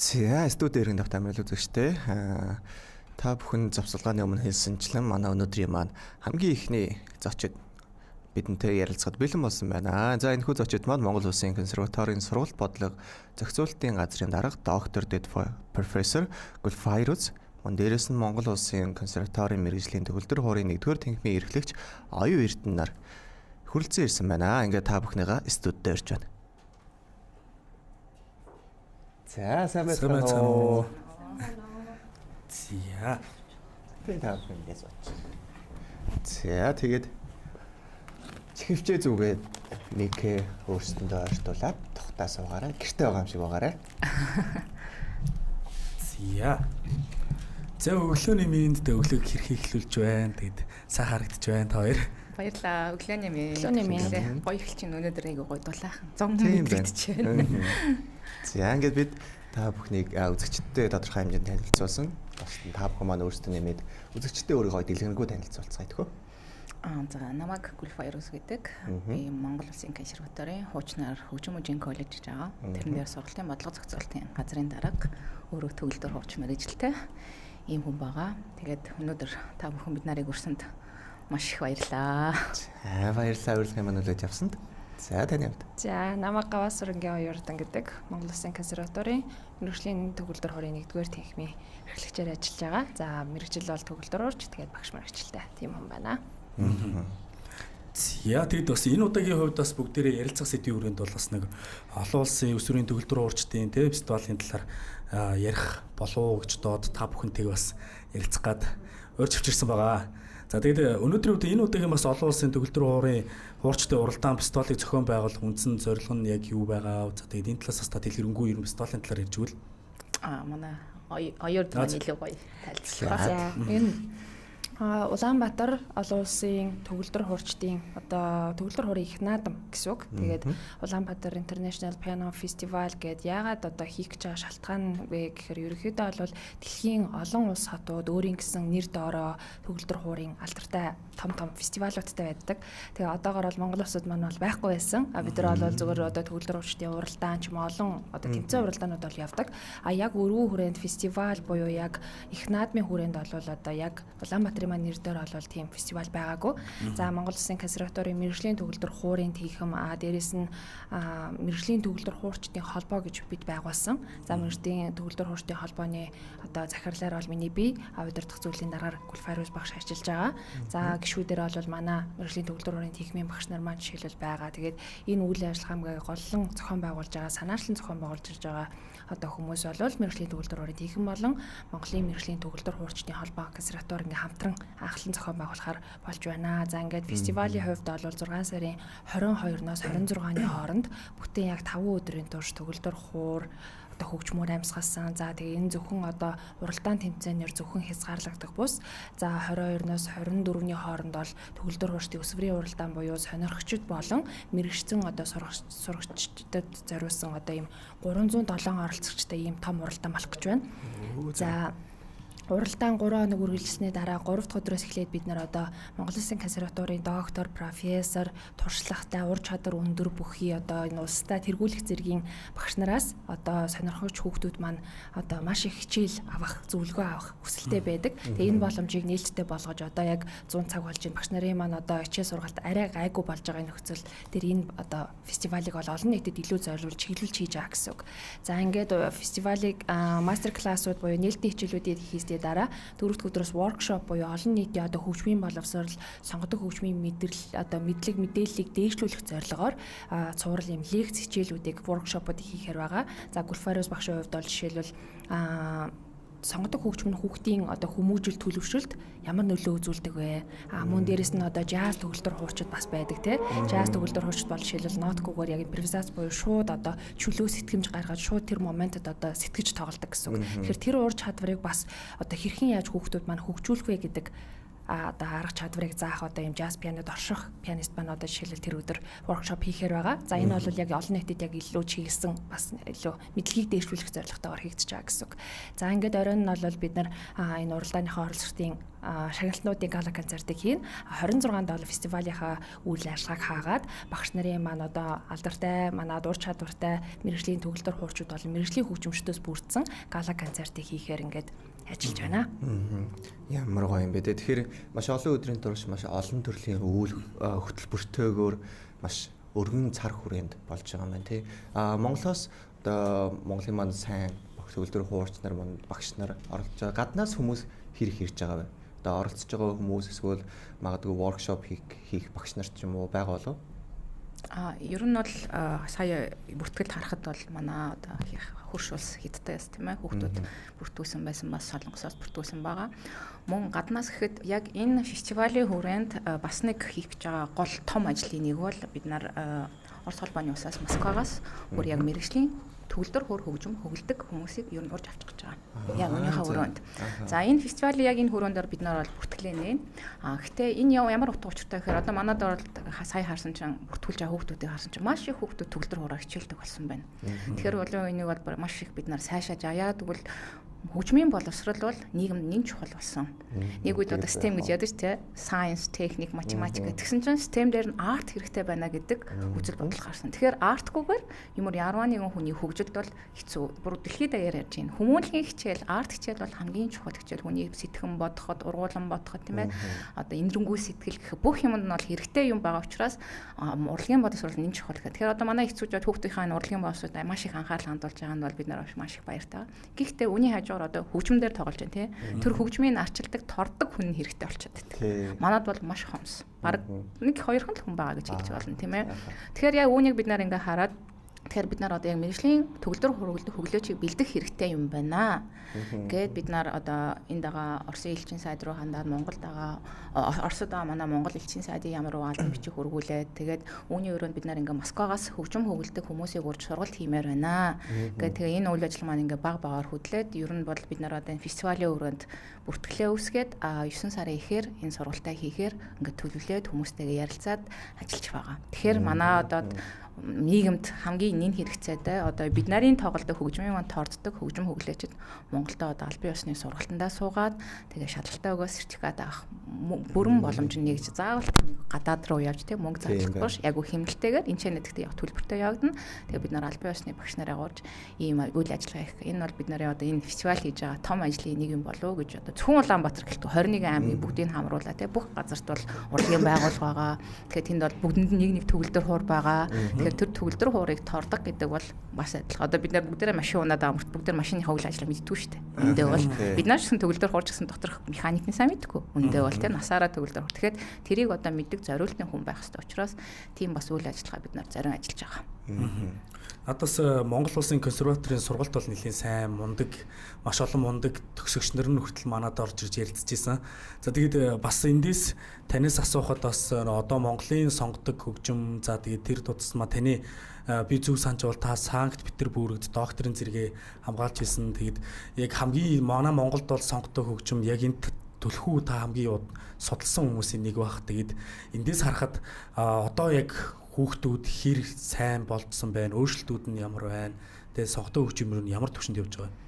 За студийн эргэн давтамжтай үзэгчтэй та бүхэн завсгалгааны өмнө хэлсэнчлэн манай өнөөдрийн маань хамгийн ихний зочид бидэнтэй ярилцахад бэлэн болсон байна. За энэхүү зочид маань Монгол Улсын консерваторийн сургалт бодлого зохицуулалтын газрын дарга доктор дэд профессор Гүлфайруз, мөн дээрэс нь Монгол Улсын консерваторийн мэргэжлийн төгөлдөр хуурийн 1-р тэнхимийн эрхлэгч оюун эрдэнэ нар хүрэлцэн ирсэн байна. Ингээд та бүхнийгаа студид ирж байна. За сайн байна уу? За. Тэгээд ингэж бач. За тэгээд чихвчээ зүгээд нэг өөрсдөндөө ойртуулаад тухтаа суугаарай. Гэртээ байгаа юм шиг байгаарай. За өглөөний миньд өглөөг хэрхий эхлүүлж байна. Тэгээд сайн харагдаж байна та хоёр. Баярлалаа. Өглөөний минь. Гоё эхэлж чинь өнөөдөр нэг гоё дулаахан. Зом мэдчихэж байна. За ингээд бид та бүхнийг үзэгчдтэй тодорхой хэмжээнд танилцуулсан. Бас та бүхэн маань өөрсдөө нэмээд үзэгчдтэй өөрийгөө дэлгэрэнгүй танилцуулцгаая тэхүү. За намайг Гүлфайруз гэдэг. Би Монгол Улсын консерваторийн хуучнаар хөгжим мужийн коллеж гэж байгаа. Тэрэн дээр сургалтын бодлого зохицуулалтын газрын дарга, өөрөө төгөлдөр хууч мэргэжилтэй ийм хүн байгаа. Тэгээд өнөөдөр та бүхэн бид нарыг өрсөнд маш их баярлалаа. За баярлалаа урилгын маань үлээж авсанд. За таны хувьд. За намайг Гаваас Сүрэнгийн оюурдан гэдэг Монгол Улсын консерваторийн мэргэжлийн төгөлдөр хуурийн 1-р тэнхимийн эрхлэгчээр ажиллаж байгаа. За мэргэжил бол төгөлдөр хуурч тэгээд багш мэргэжилтэй тийм хүн байна. За тэгэд бас энэ удаагийн хувьд бас бүгдээрээ ярилцах сэдвийн хүрээнд бол бас нэг олон улсын өсвөрийн төгөлдөр хуурчдын фестивалийн талаар ярих болов уу гэж доод та бүхэнтэйг бас ярилцах гад урьж авчирсан байгаа. За тэгээд өнөөдрийн үед энэ удаагийн бас олон улсын төгөлдөр хуурын хуурчтай уралдаан фестивалыг зохион байгуулах үндсэн зорилго нь яг юу байгаа вэ? За тэгээд энэ талаас бас та дэлгэрэнгүй ерөн фестивалийн талаар ярьж өгвөл. Манай оюурд маань илүү гоё тайлбарлаа. За энэ Улаанбаатар олон улсын төгөлдөр хуурчдын одоо төгөлдөр хуурын их наадам гэсэн үг. Тэгээд Улаанбаатар International Piano Festival гэдээ яагаад одоо хийх гэж байгаа шалтгаан вэ гэхээр ерөнхийдөө бол дэлхийн олон улс хотууд өөрийн гэсэн нэр доороо төгөлдөр хуурын алдартай том фестивалуудтай байдаг. Тэгээ одоогоор бол Монгол улсад маань бол байхгүй байсан. Бид нар бол зөвхөн одоо төгөлдөр хуурчдын уралдаан ч юм олон одоо тэмцээн уралдаанууд бол явдаг. Яг өргөн хүрээнд фестивал буюу яг их наадмын хүрээнд бол одоо яг Улаанбаатарын нэр дээр бол тийм фестивал байгаагүй. За Монгол Улсын консерваторийн мэргэжлийн төгөлдөр хуурын тэнхим дээрээс нь мэргэжлийн төгөлдөр хуурчдын холбоо гэж бид байгуулсан. За мэргэжлийн төгөлдөр хуурчдын холбооны одоо захирлаар бол миний бие удирдах зүйлийн дараагаар Гүлфайруз багш ажиллаж байгаа. За гишүүдээр бол манай мэргэжлийн төгөлдөр хуурын тэнхимийн багш нар маань жишээлбэл байгаа. Тэгээд энэ үйл ажиллагааг голлон зохион байгуулж байгаа, санаачлан зохион байгуулж байгаа одоо хүмүүс бол мэргэжлийн төгөлдөр хуурын тэнхим болон Монголын мэргэжлийн төгөлдөр хуурчдын холбоо консерватори ингээ хамтран анхлан зохион байгуулахаар болж байна. За ингээд фестивалийн хувьд бол 6 сарын 22-ноос 26-ны хооронд бүтэн яг 5 өдрийн турш төгөлдөр хуур одоо хөгжмөр амьсгалсан. За тэгээ энэ зөвхөн одоо уралдаан тэмцээнээр зөвхөн хязгаарлагдах бус. За 22-ноос 24-ний хооронд бол төгөлдөр хуурчдын өсвөрийн уралдаан буюу сонирхогчд болон мэрэгчсэн одоо сурагчдад зориулсан одоо ийм 307 оролцогчтой ийм том уралдаан болох гэж байна. За уралдаан 3 хоног үргэлжилсэний дараа 3 дахь өдрөөс эхлээд бид нар одоо Монгол Улсын консерваторийн доктор, профессор, туршлагатай, ур чадвар өндөр бүхий одоо энэ улстай тэргүүлэх зэргийн багш нараас одоо сонирхогч хүүхдүүд маань одоо маш их хичээл авах, зөвлөгөө авах хүсэлтэй байдаг. Тэгээ энэ боломжийг нээлттэй болгож одоо яг 100 цаг болж байна. Багш нарын маань одоо хичээл сургалт арай гайгүй болж байгаа нөхцөл тэр энэ одоо фестивалыг бол олон нийтэд илүү зориулж чиглүүлж хийж байгаа гэсэн үг. За ингээд фестивалыг мастер классууд буюу нээлттэй хичээлүүдийг хийсдээ дараа 4 дахь өдрөөс воркшоп буюу олон нийтийн одоо хөгжмийн боловсрол, сонгодог хөгжмийн мэдрэл одоо мэдлэг мэдээллийг дээшлүүлэх зорилгоор цуврал юм лекц хичээлүүдийг воркшопууд хийхээр байгаа. За Гүлфайруз багшийн хувьд бол жишээлбэл сонгодог хөгжим нь хүүхдийн одоо хүмүүжил төлөвшөлт ямар нөлөө үзүүлдэг вэ? Мөн дээрэс нь одоо жаз төгөлдөр хуурчид бас байдаг тий. Жаз төгөлдөр хуурчид бол жишээлбэл ноткогоор яг импровизац буюу шууд одоо чөлөө сэтгэмж гаргаад шууд тэр моментод одоо сэтгэж тоглодог гэсэн үг. Тэгэхээр тэр ур чадварыг бас одоо хэрхэн яаж хүүхдүүд маань хөгжүүлэх вэ гэдэг одоо арга чадварыг заах одоо юм jazz piano-д орших пианист байна одоо жишээлбэл тэр өдөр workshop хийхээр байгаа. За энэ бол яг олон нийтэд яг илүү чиглэсэн бас илүү мэдлэгийг дээшлүүлэх зорилготойгоор хийгдэж байгаа гэсэн үг. За ингээд оройн нь бол бид нар энэ уралдааныхаа оролцогчдын шагналтнуудын гала концертыг хийн. 26 фестивалийнхаа үйл ажиллагааг хаагаад багш нарын маань одоо алдартай манад ур чадвартай мэргэжлийн төгөлдөр хуурчууд болон мэргэжлийн хөгжимчдөөс бүрдсэн гала концертыг хийхээр ингээд ажиллаж байна. Ямар гоё юм бэ те. Тэгэхээр маш олон өдрийн турш маш олон төрлийн үйл хөтөлбөртөөгөөр маш өргөн цар хүрээнд болж байгаа юм байна те. Монголоос одоо Монголын маань сайн төгөлдөр хуурч нар манд багш нар оролцож байгаа. Гаднаас хүмүүс хэрэг ирж байгаа вэ? Одоо оролцож байгаа хүмүүс эсвэл магадгүй workshop хийх багш нар ч юм уу байгаа болов? Ер нь бол сая бүртгэлд харахад бол манай одоо хурш улс хятадтай яс тийм ээ хүүхдүүд бүртгүүлсэн байсан бас солонгосоос бүртгүүлсэн байгаа. Мөн гаднаас гэхэд яг энэ фестивалийн хүрээнд бас нэг хийх гэж байгаа гол том ажлын нэг бол бид нар Орос холбооны усаас Москвагаас бүр яг мэргэжлийн төгөлдөр хөр хөгжим хөглөдөг хүмүүсийг ер нь урьж авчих гэж байгаа. Яг өнөөхөө өрөөнд. За энэ фестивалийн яг энэ хүрээндээр бид нар бол бүртгэлээ нээн. Гэхдээ энэ ямар утга учиртай гэхээр одоо манайд бол сая харсан чинь бүртгүүлж байгаа хүүхдүүдийг харсан чинь маш их хүүхдүүд төгөлдөр хураа хичээлдэг болсон байна. Тэгэхээр бол энийг бол маш их бид нар сайшааж яа тэгвэл хөгжмийн боловсрол бол нийгэмд нэн чухал болсон. Нэг үед одоо STEM гэж ядаж тий science, техник, математик гэсэн чинь STEM дээр нь арт хэрэгтэй байна гэдэг үзэл бодол гарсан. Тэгэхээр артгүйгээр ямар яруу нэгэн хүний хөгжилд бол хэцүү. Бүр дэлхийд даяар ярьж байна. Хүмүүнлэгийн хичээл, арт хичээл бол хамгийн чухал хичээл. Хүний сэтгэн бодоход, ургуулan бодоход тийм ээ. Одоо энэрнгүү сэтгэл гэх бүх юмд нь бол хэрэгтэй юм байгаа учраас урлагийн боловсрол нэн чухал гэх. Тэгэхээр одоо манай хэцүүжүүд хүүхдийнхаа урлагийн боловсролд маш их анхаарал хандуулж байгаа нь бол бид нар маш их баяртай. Гэхдээ үүний одоо хөгжмөндөр тоглож байна тий. Тэр хөгжмийн арчилдаг тордог хүн хэрэгтэй болчиход байна. Манад бол маш хомс. Бараг 1-2 хүн байгаа гэж хэлж болно тийм ээ. Тэгэхээр яг үүнийг бид нар ингээ хараад тэгэхээр бид нар одоо яг мэргэжлийн төгөлдөр хөглөөчийг бэлдэх хэрэгтэй юм байна. Гээд бид нар одоо энд байгаа Оросын элчин сайд руу хандаад Монголд байгаа Оросд байгаа манай Монгол элчин сайдын ямар албан бичих өргүүлээд тэгээд үүний өрөөнд бид нар ингээ Москвагаас хөгжим хөглөдөг хүмүүсийг урьж сургалт хиймээр байна. Гээд тэгээ энэ үйл ажиллагаа маань ингээ баг багаар хөдлөөд ер нь бол бид нар одоо энэ фестивалийн өрөөнд бүртгэлээ үүсгээд 9 сарын эхээр энэ сургалтаа хийхээр ингээ төлөвлөөд хүмүүстэйгээ ярилцаад ажиллаж байгаа. Тэгэхээр манай одоо нийгэмд хамгийн нэн хэрэгцээтэй одоо бид нарын тоглодог хөгжмийн маань торддог хөгжим хөглөөчд Монголд одоо албан ёсны сургалтандаа суугаад тэгээ шалгалтаа өгөөс сертификат авах бүрэн боломж нэгж заавал гадаад руу явж тэг мөнгө зарцуулахгүй яг хэмнэлтэйгээр энэ ч нэгтгэдэг яг төлбөртэй явагдана. Тэгээ бид нар албан ёсны багш нараа гурж ийм үйл ажиллагаа хийх. Энэ бол бид нарын одоо энэ фестивал хийж байгаа том ажлын нэг юм болов уу гэж одоо зөвхөн Улаанбаатар гэлтгүй 21 аймгийн бүгдийг хамруулаад тэг бүх газарт бол урлагийн байгууллага байгаа. Тэгэхээр тэнд бол бүгдэнд нэг төгөлдөр хуур байгаа. Тэгэхээр тэр төгөлдөр хуурыг тордог гэдэг бол бас адилхан. Одоо бид нар бүгдээрээ машин унаад амарт бүгдээр машины хөвөл ажиллаа мэдтгүй шүү дээ. Үндэ бол бид нар ч гэсэн төгөлдөр хуурч гэсэн доторх механикийн сайн мэдгүй. Үндэ бол тэр насаараа төгөлдөр хур. Тэгэхээр тэрийг одоо мэддэг зориултын хүн байх хэрэгтэй учраас тийм бас үйл ажиллагаа бид нар зарим ажиллаж байгаа. Надаас Монгол улсын консерваторийн сургалт бол нэлийн сайн мундаг маш олон мундаг төгсөгчнөр нь хүртэл манад орж ирж ярилцчихсан. За тэгээд бас эндээс танаас асуухад бас одоо Монголын сонгодог хөгжим за тэгээд тэр тусмаа таны би зөв санаж бол та Санкт Петербургт докторийн зэрэгээ хамгаалж ирсэн. Тэгээд яг хамгийн манай Монголд бол сонгодог хөгжим яг энэ төлхөө та хамгийн судалсан хүмүүсийн нэг баг. Тэгээд эндээс харахад одоо яг хүүхдүүд хэр сайн болцсон байна, өөрчлөлтүүд нь ямар байна, тэгээд сонгодог хөгжмөр нь ямар түвшинд явж байгаа вэ?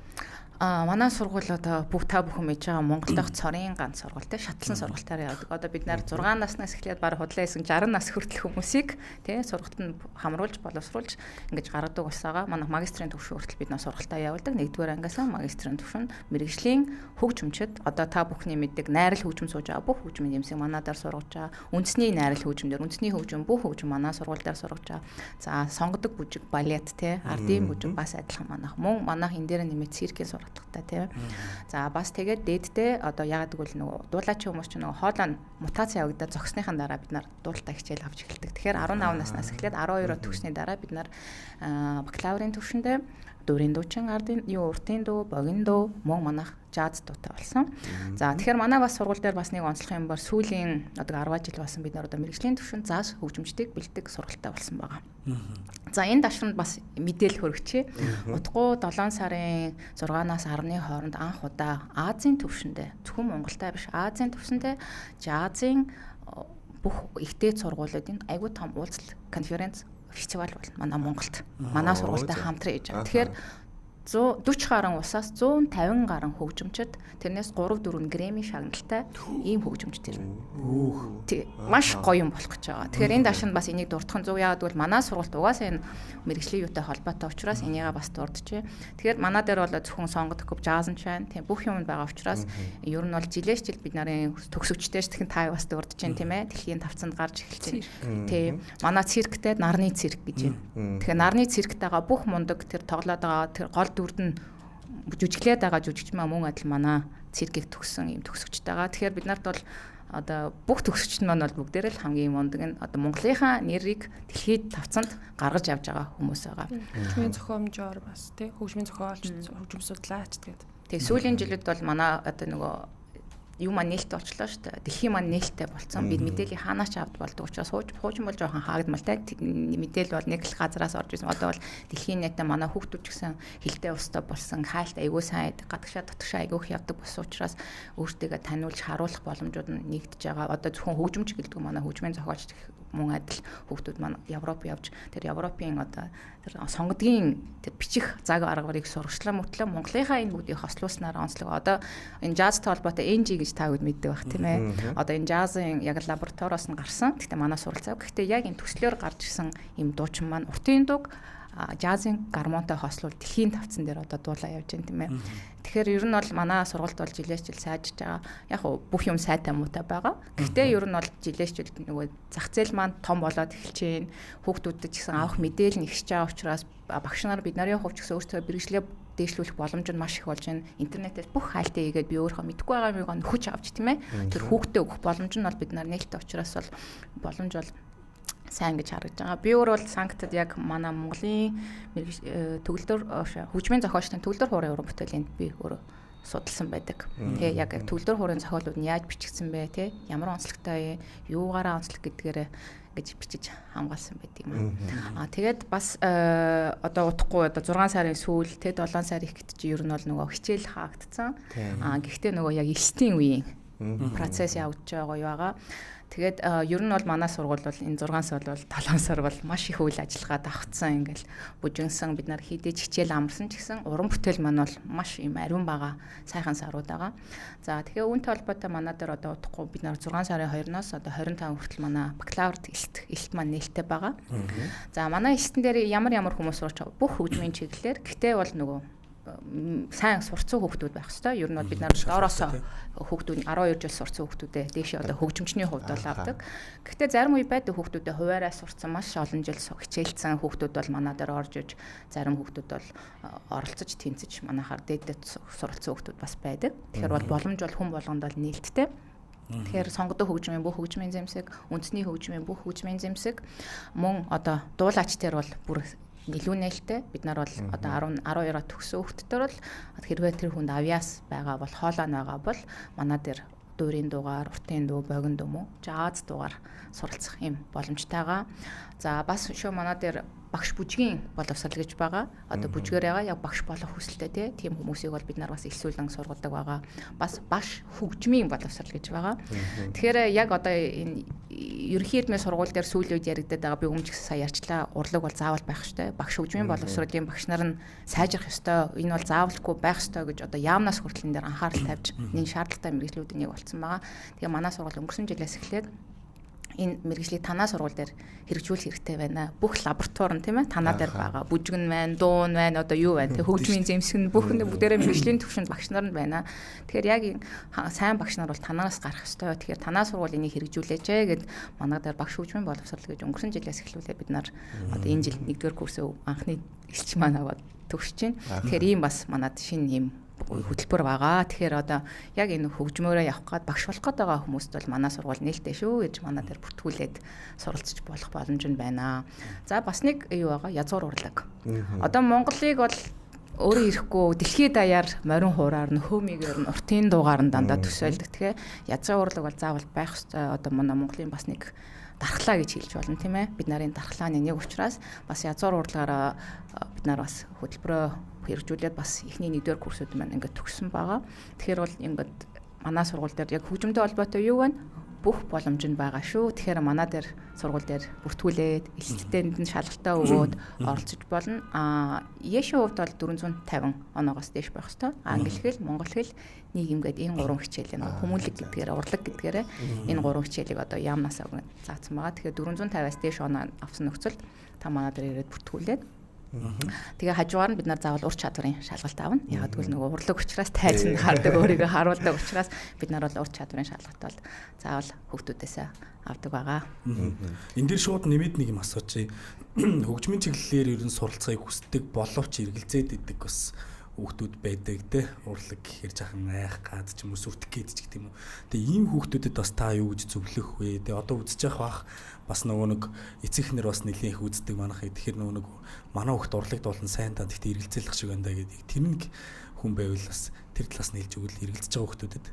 Манай сургууль одоо бүх та бүхэн мэдж байгаа Монгол дахь цорын ганц сургууль те шатлан сургалтаар явдаг. Одоо бид нар 6 наснаас эхлээд баг худлаа хийсэн 60 нас хүртэл хүмүүсийг те сургалтанд хамруулж боловсруулж ингэж гаргадаг усаага манай магистрийн түвшин хүртэл бид нар сургалтаа явуулдаг. 1-р ангиасаа магистрийн түвшин мэргэжлийн хөгжимчд одоо та бүхний мэддэг найрал хөгжим сууж байгаа бүх хөгжмийн юмсыг манадаар сургаж байгаа. Үндэсний найрал хөгжмдөр үндэсний хөгжим бүх хөгжим манай сургууль дээр сургаж байгаа. За сонгодог бүжиг балет те ардын бүжиг бас адилхан манайх. Мөн манайх энэ дээр нэмээд циркийн сургалттай тийм. За бас тэгээд дээдтэй одоо яагаад гэвэл нөгөө дуулаачийн хүмүүс ч нөгөө хоолой мутац явагдаад зогсныхаа дараа бид нар дуулалтаа хичээл авч эхэлдэг. Тэгэхээр 15 наснаас эхлээд 12-оо төгссний дараа бид нар бакалаврын түвшиндээ дуурийн дуучин, уртын дуу, богино дуу, мөн манайх жаз дуутай болсон. За тэгэхээр манай бас сургууль дээр бас нэг онцлог юм бол сүүлийн одоо 10 жил болсон бид нар одоо мэрэгжлийн түвшинд зааш хөгжимчдийг бэлддэг сургалттай болсон байгаа. За энэ дашрамд бас мэдээлэл хүргэчихье. Утгуу 7 сарын 6-наас 10-ны хооронд анх удаа Азийн түвшиндээ зөвхөн Монголтай биш Азийн түвшиндээ жазын бүх ихтэй сургуулиудын айгүй том уулзалт конференц фестивал бол манай Монголд манай сургуультай хамтран хийж байгаа. Тэгэхээр 140 гаруй улсаас 150 гаруй хөгжимчд тэрнээс 3-4 Грэмми шагналтай ийм хөгжимчд ирнэ. Маш гоё юм болох гэж байгаа. Тэгэхээр энэ дашинд бас энийг дурдах нь зөв. Яагаад гэвэл манай сургуульд угаасаа энэ мэрэгжлийн юутай холбоотой учраас энийгээ бас дурдчихъя. Тэгэхээр манай дээр бол зөвхөн сонгодог жаз нь байна. Тийм бүх юм байгаа учраас ер нь бол жилээс жил бид нарын төгсөгчтэй ч та бас дурдж байна тийм ээ. Дэлхийн тавцанд гарч эхэлж байна. Тийм. Манай цирктэй нарны цирк гэж байна. Тэгэхээр нарны цирктайгаа бүх мундаг тэр тоглоод байгаа тэр гол дүрд нь жүжиглээд байгаа жүжигчмаа мөн адил манай циркийг төгссөн юм төгсөгчтэйгаа. Тэгэхээр бид нарт бол одоо бүх төгсөгчд маань бол бүгдээрээ л хамгийн мундаг нь одоо Монголынхаа нэрийг дэлхийд тавцанд гаргаж явж байгаа хүмүүс байгаа. Хөгжмийн зохиомжоор бас тий хөгжмийн зохиолч хөгжим судлаач тэгээд. Тэгээ сүүлийн жилүүд бол манай одоо нөгөө юу маань нээлттэй болчлоо шүү дээ. Дэлхийн маань нээлттэй болцсон. Бид мэдээллийн хаанаач авд болдог учраас хуучин бол жоохон хаагдмалтай. Мэдээлэл бол нэг л газараас орж ирсэн. Одоо бол дэлхийн нийтээ манай хүүхдүүд ч гэсэн хилтэй устдаа болсон. Хайлт айгүй сайн гадагшаа дотгошаа айгүйх явдаг болсон учраас өөртөө таниулж харуулах боломжууд нь нэгдэж байгаа. Одоо зөвхөн хөгжимч гэлдэг манай хөгжмийн зохиолч мөн адил хүүхдүүд маань Европ явж тэр Европын одоо тэр сонгодгийн тэр бичих цаг аргаварыг сургачлаа мөртлөө Монголынхаа энэ бүгдийг хослуулснаар онцлог. Одоо энэ жазтай холбоотой NG гэж та хэд мэддэг бах тийм ээ. Одоо энэ жазын яг лабораториос нь гарсан. Гэхдээ манай суралцаа. Гэхдээ яг энэ төслөөр гарч ирсэн юм дуучин маань уртын дуг жазын гармонтой хослол дэлхийн тавцан дээр одоо дуулаа явж байна тийм ээ. Тэгэхээр ер нь бол манай сургалт бол жилээс жил сайжиж байгаа. Яг бүх юм сайтай муутай байгаа. Гэхдээ ер нь бол жилээс жил нөгөө зах зээл маань том болоод эхэлж байна. Хүүхдүүдэд ч гэсэн авах мэдээлэл нэгсэж байгаа учраас багш нар бид нарын хувьд ч гэсэн өөрсдөө бэрхшээлээ дээшлүүлэх боломж нь маш их болж байна. Интернетээс бүх хайлтаа хийгээд би өөрөө мэдэхгүй байгаа юмыг нөхөж авч тийм ээ. Тэр хүүхдэд өгөх боломж нь бол бид нар нээлттэй учраас бол боломж бол сайн гэж харагдаж байгаа. Би өөрөө бол Санктад яг манай Монголын төгөлдөр хөгжмийн зохиолчдын төгөлдөр хуурын уран бүтээлийн би өөрөө судалсан байдаг. Тэгээ яг төгөлдөр хуурын зохиолууд нь яаж бичигдсэн бэ те ямар онцлогтой юугаараа онцлог гэдгээрээ гэж бичиж хамгаалсан байт юм аа. Тэгээд бас одоо утгагүй одоо 6 сарын сүүл те 7 сар их гэдэг чи ер нь бол нөгөө хичээл хаагдсан. Гэхдээ нөгөө яг элстийн үеийн процесс явагдаж байгаа юу байгаа. Тэгээд ер нь бол манай сургууль бол энэ 6 сар бол 7 сар бол маш их үйл ажиллагаа давхцсан ингээл бүжинсэн бид нар хийдэж хичээл амарсан ч гэсэн уран бүтээл маань бол маш юм ариун байгаа сайхан сарууд байгаа. За тэгэхээр үүнтэй холбоотой манай дээр одоо удахгүй бид нар 6 сарын 2-оос одоо 25 хүртэл манай бакалаврт элт маань нээлттэй байгаа. За манай элтэн дээр ямар хүмүүс сурч байгаа бүх хөгжмийн чиглэлээр гэхдээ бол нөгөө сайн сурцсан хүүхдүүд байх хэрэгтэй. Ер нь бол бид нар доороос хүүхдүүд 12 жил сурцсан хүүхдүүдээ дээшээ одоо хөгжимчний хувьд бол авдаг. Гэхдээ зарим үе байдаг хүүхдүүдээ хуваараа сурцсан маш олон жил хичээлсэн хүүхдүүд бол манай дээр орж иж зарим хүүхдүүд бол оролцож тэнцэж манайхаар дээдэд суралцсан хүүхдүүд бас байдаг. Тэгэхээр бол боломж бол хүн болгонд бол нээлттэй. Тэгэхээр сонгодог хөгжмийн бүх хөгжмийн зэмсэг, үндэсний хөгжмийн бүх хөгжмийн зэмсэг мөн одоо дуулаач дээр бол бүр илүү нээлттэй. Бид нар бол одоо 12-аа төгсөн хүүхдтер бол хэрвээ тэр хүнд авьяас байгаа бол хоолой байгаа бол манай дээр дуурийн дуугаар, уртын дуу, богино дуу мөн жаз дуугаар суралцах юм боломжтойгаа. За бас шүү манай дээр багш бүжгийн боловсрал гэж байгаа. Одоо бүжгээрээ яг багш болох хүсэлтэй тийм хүмүүсийг бол бид нар бас илсүүлэн сургадаг байгаа. Бас баш хөгжмийн боловсрал гэж байгаа. Тэгэхээр яг одоо энэ ерөнхий эдмийн сургууль дээр сүүлийн үед яригдаад байгаа би өмнө ч сая ярьчлаа. Урлаг бол заавал байх ёстой. Багш хөгжмийн боловсролын багш нар нь сайжрах ёстой. Энэ бол заавалгүй байх ёстой гэж одоо яамнаас хүртэл энэ дээр анхаарал тавьж энэ шаардлагатай мэргэжлүүдийн нэг болсон байгаа. Тэгээ манай сургууль өнгөрсөн жилээс эхлээд энэ мэргэжлийг танаа сургууль дээр хэрэгжүүлэх хэрэгтэй байна. Бүх лаборатори нь тийм ээ танаа дээр байгаа. Бүжгэн байна, дуун байна, одоо юу байна. Тэг хөгжмийн зэмсэг нь бүхэндээ бүгдээрээ мэргэжлийн төвшөнд багш нар нь байна. Тэгэхээр яг сайн багш нар бол танаас гарах ёстой. Тэгэхээр танаа сургууль энийг хэрэгжүүлээч гэд манай дээр багш хөгжмийн боловсрол гэж өнгөрсөн жилээс эхлүүлээ бид нар одоо энэ жил 1-р курсын анхны элч маань аваад төгсөж байна. Тэгэхээр ийм бас манад шинэ юм хөтөлбөр байгаа. Тэгэхээр одоо яг энэ хөгжмөөрөө явах гээд багш болох гээд байгаа хүмүүст бол манай сургууль нээлттэй шүү гэж манай дээр бүртгүүлээд суралцж болох боломж нь байна. За бас нэг юу байгаа язгуур урлаг. Одоо Монголыг бол өөрөө ирэхгүй дэлхийд даяар морин хуураар нөхөөмигээр нь уртын дуугаар нь дандаа төсөөлдөг. Тэгэхээр язгын урлаг бол заавал байх ёстой. Одоо манай Монголын бас нэг дархлаа гэж хэлж болно тийм ээ. Бид нарын дархлааны нэг учраас бас язгуур урлагаараа бид нар бас хөтөлбөрөө хэрэгжүүлээд бас ихний 1-р курсууд маань ингээд төгссөн байгаа. Тэгэхээр бол ингээд манай сургууль дээр яг хөгжмөнтэй холбоотой юу вэ? Бүх боломж нь байгаа шүү. Тэгэхээр манай дээр сургууль дээр бүртгүүлээд элсэлтэнд нь шалгалтаа өгөөд оролцож болно. Яшийн хувьд бол 450 оноогоос дээш байх ёстой. Англи хэл, монгол хэл, нийгэм гэдэг энэ 3 хичээл нэг хүмүүнлэг гэдгээр урлаг гэдгээр энэ 3 хичээлийг одоо яамнасаа заасан байгаа. Тэгэхээр 450-аас дээш оноо авсан нөхцөлд та манай дээр ирээд бүртгүүлээд тэгээ хажуугаар нь бид нар заавал ур чадварын шалгалт авна. Яг тэгвэл нөгөө урлаг учраас тайзан хардаг өөрийгөө харуулдаг учраас бид нар бол ур чадварын шалгалт бол заавал хүүхдүүдээс авдаг байгаа. Энд дээр шууд нэмэд нэг юм асуучих. Хөгжмийн чиглэлээр ер нь суралцахыг хүсдэг боловч эргэлзээд идэг бас хүүхдүүд байдаг те урлаг гэхээр жахан айх гад ч юм уу сүртэх гээд ч гэх юм уу. Тэгээ ийм хүүхдүүдэд бас та юу гэж зөвлөх вэ? Тэгээ одоо үзэж явах бас нөгөө нэг эцэг эхнэр бас нэлийн их үздэг манайх. Тэгэхээр нөгөө нэг манай хүүхд урлагд болон сайн танд ихтэй эргэлзээлэх шиг байна гэдэг. Тэр нэг хүн байвал бас тэр талаас нь хэлж өгвөл эргэлзэж байгаа хүүхдүүдэд.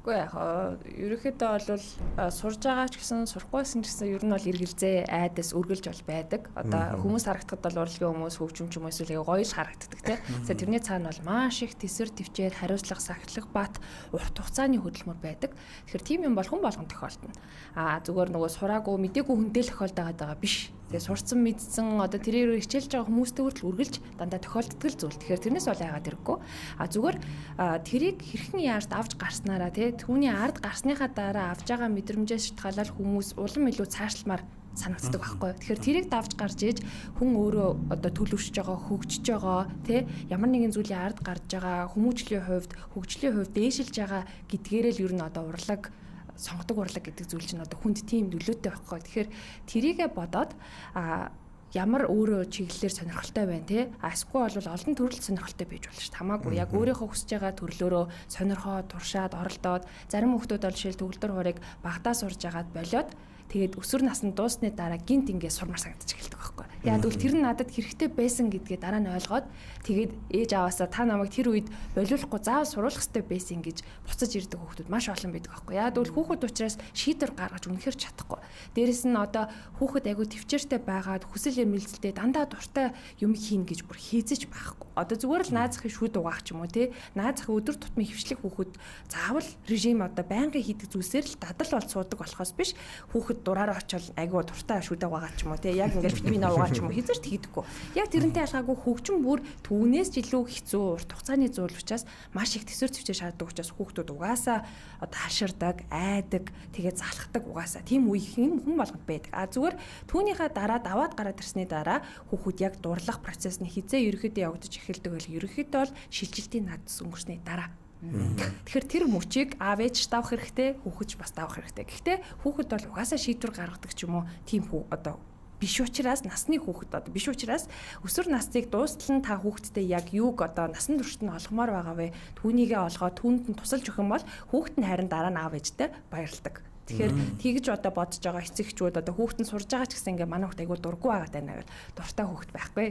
Үгүй яг ерөнхийдөө бол сурж байгаа ч гэсэн сурахгүйсэн ч гэсэн ер нь бол эргэлзээ айдас үргэлж бол байдаг. Одоо хүмүүс харагдахад бол урлагийн хүмүүс хөгжим ч юм уу эсвэл гоё л харагддаг тийм. Тэгэхээр тэрний цаана бол маш их тэсэр төвчээр хариуцлага сахилах бат урт хугацааны хөдөлмөр байдаг. Тэгэхээр тийм юм бол хүн болгон тохиолдно. Зүгээр нөгөө сураагүй мдээгүй хүнтэй л тохиолдоод байгаа биш. Тэгээ сурцсан мэдсэн одоо тэрээр хичээлж байгаа хүмүүстэй хүртэл үргэлж дандаа тохиолддог л зүйл. Тэгэхээр тэрнээс бол яагаад хэрэггүй. Зүгээр тэрийг хэрхэн яаж авч гарснараа тий түүний ард гарсныхаа дараа авж байгаа мэдрэмжээс шалтгаалаад хүмүүс улам илүү цаашламар санагддаг байхгүй. Тэгэхээр тэрийг давж гарч ээж хүн өөрөө одоо төлөвшөж байгаа, хөгжиж байгаа, тий ямар нэгэн зүйлийн ард гарч байгаа, хүмүүжлийн хувьд дээшилж байгаа гэдгээрээ л ер нь одоо урлаг сонгодог урлаг гэдэг зүйл чинь одоо хүнд тийм нөлөөтэй байхгүй. Тэгэхээр тэрийгэ бодоод ямар өөрөө чиглэлээр сонирхолтой байна те эсвэл бол олон төрөл сонирхолтой байж болно шүү дээ. Хамаагүй яг өөрийнхөө хүсэж байгаа төрлөөрөө сонирхоод туршаад оролдоод зарим хүмүүс бол жишээл төгөлдөр хуурыг багтаа сурж агаад болоод тэгээд өсвөр наснд дуусны дараа гинт ингээ сурмаар санагдаж эхэлдэг байхгүй. Яг тэгвэл тэр нь надад хэрэгтэй байсан гэдгээ дараа нь ойлгоод тэгээд ээж аваасаа та намайг тэр үед болиулахгүй заавал суруулах хэрэгтэй байсан гэж буцаж ирдэг хүүхдүүд маш олон байдаг байхгүй. Яг тэгвэл хүүхэд учраас шийдвэр гаргаж үнэхээр чадахгүй. Дээрэс нь одоо хүүхэд айгу төвчээртэй байгаад хүсэл эрмэлзэлтэй дандаа дуртай юм хийн гэж бүр хийзэж байхгүй. Одоо зүгээр л наазахын шүүд угаах ч юм уу те наазахын өдөр тутмын хөвчлэг хүүхэд заавал режим одоо байнгын хийдэг зүйлсээр л дадал бол суудаг болохоос биш хүүхэд дураараа очивол айгу дуртай шүдэг байгаа ч юм уу те яг ингээд витамин аваа ч юм уу хийзэж хийдэггүй. Яг тэрнтэй ялгаагүй хөгжим бүр түүнээс ч илүү хэцүү урт хугацааны зүйл учраас маш их төсөр төвчөө шаарддаг учраас хүүхдүүд угаасаа одоо хаширдаг, айдаг, тэгээ залхдаг угаасаа тийм үе хүн болгонд байдаг. Зүгээр түүнийхээ дараа даваад гараад ирсний дараа хүүхэд яг дурлах процесс нь хизээ ерөөхдөө явагдаж эхэлдэг байл ерөөхдөө бол шилжилтийн надс өнгөрсний дараа. Тэгэхээр тэр мөчийг аав ээж давах хэрэгтэй, хүүхэд бас давах хэрэгтэй. Гэхдээ хүүхэд бол угаасаа шийдвэр гаргадаг ч юм уу тийм одоо биш учраас насны хүүхэд одоо биш учраас өсвөр насныг дуустал нь та хүүхэдтэй яг юуг одоо насан туршид нь олгомоор байгаа вэ? Түүнийгээ олгоод түүнд нь тусалж өгөх юм бол хүүхэд нь харин дараа нь аав ээжтэй баярлдаг. Тэгэхээр тэгж одоо бодож байгаа эцэгчүүд одоо хүүхэд нь сурж байгаа ч гэсэн ингээ манай хүүхд айгуу дурггүй байгаад байна гэвэл дуртай хүүхэд байхгүй.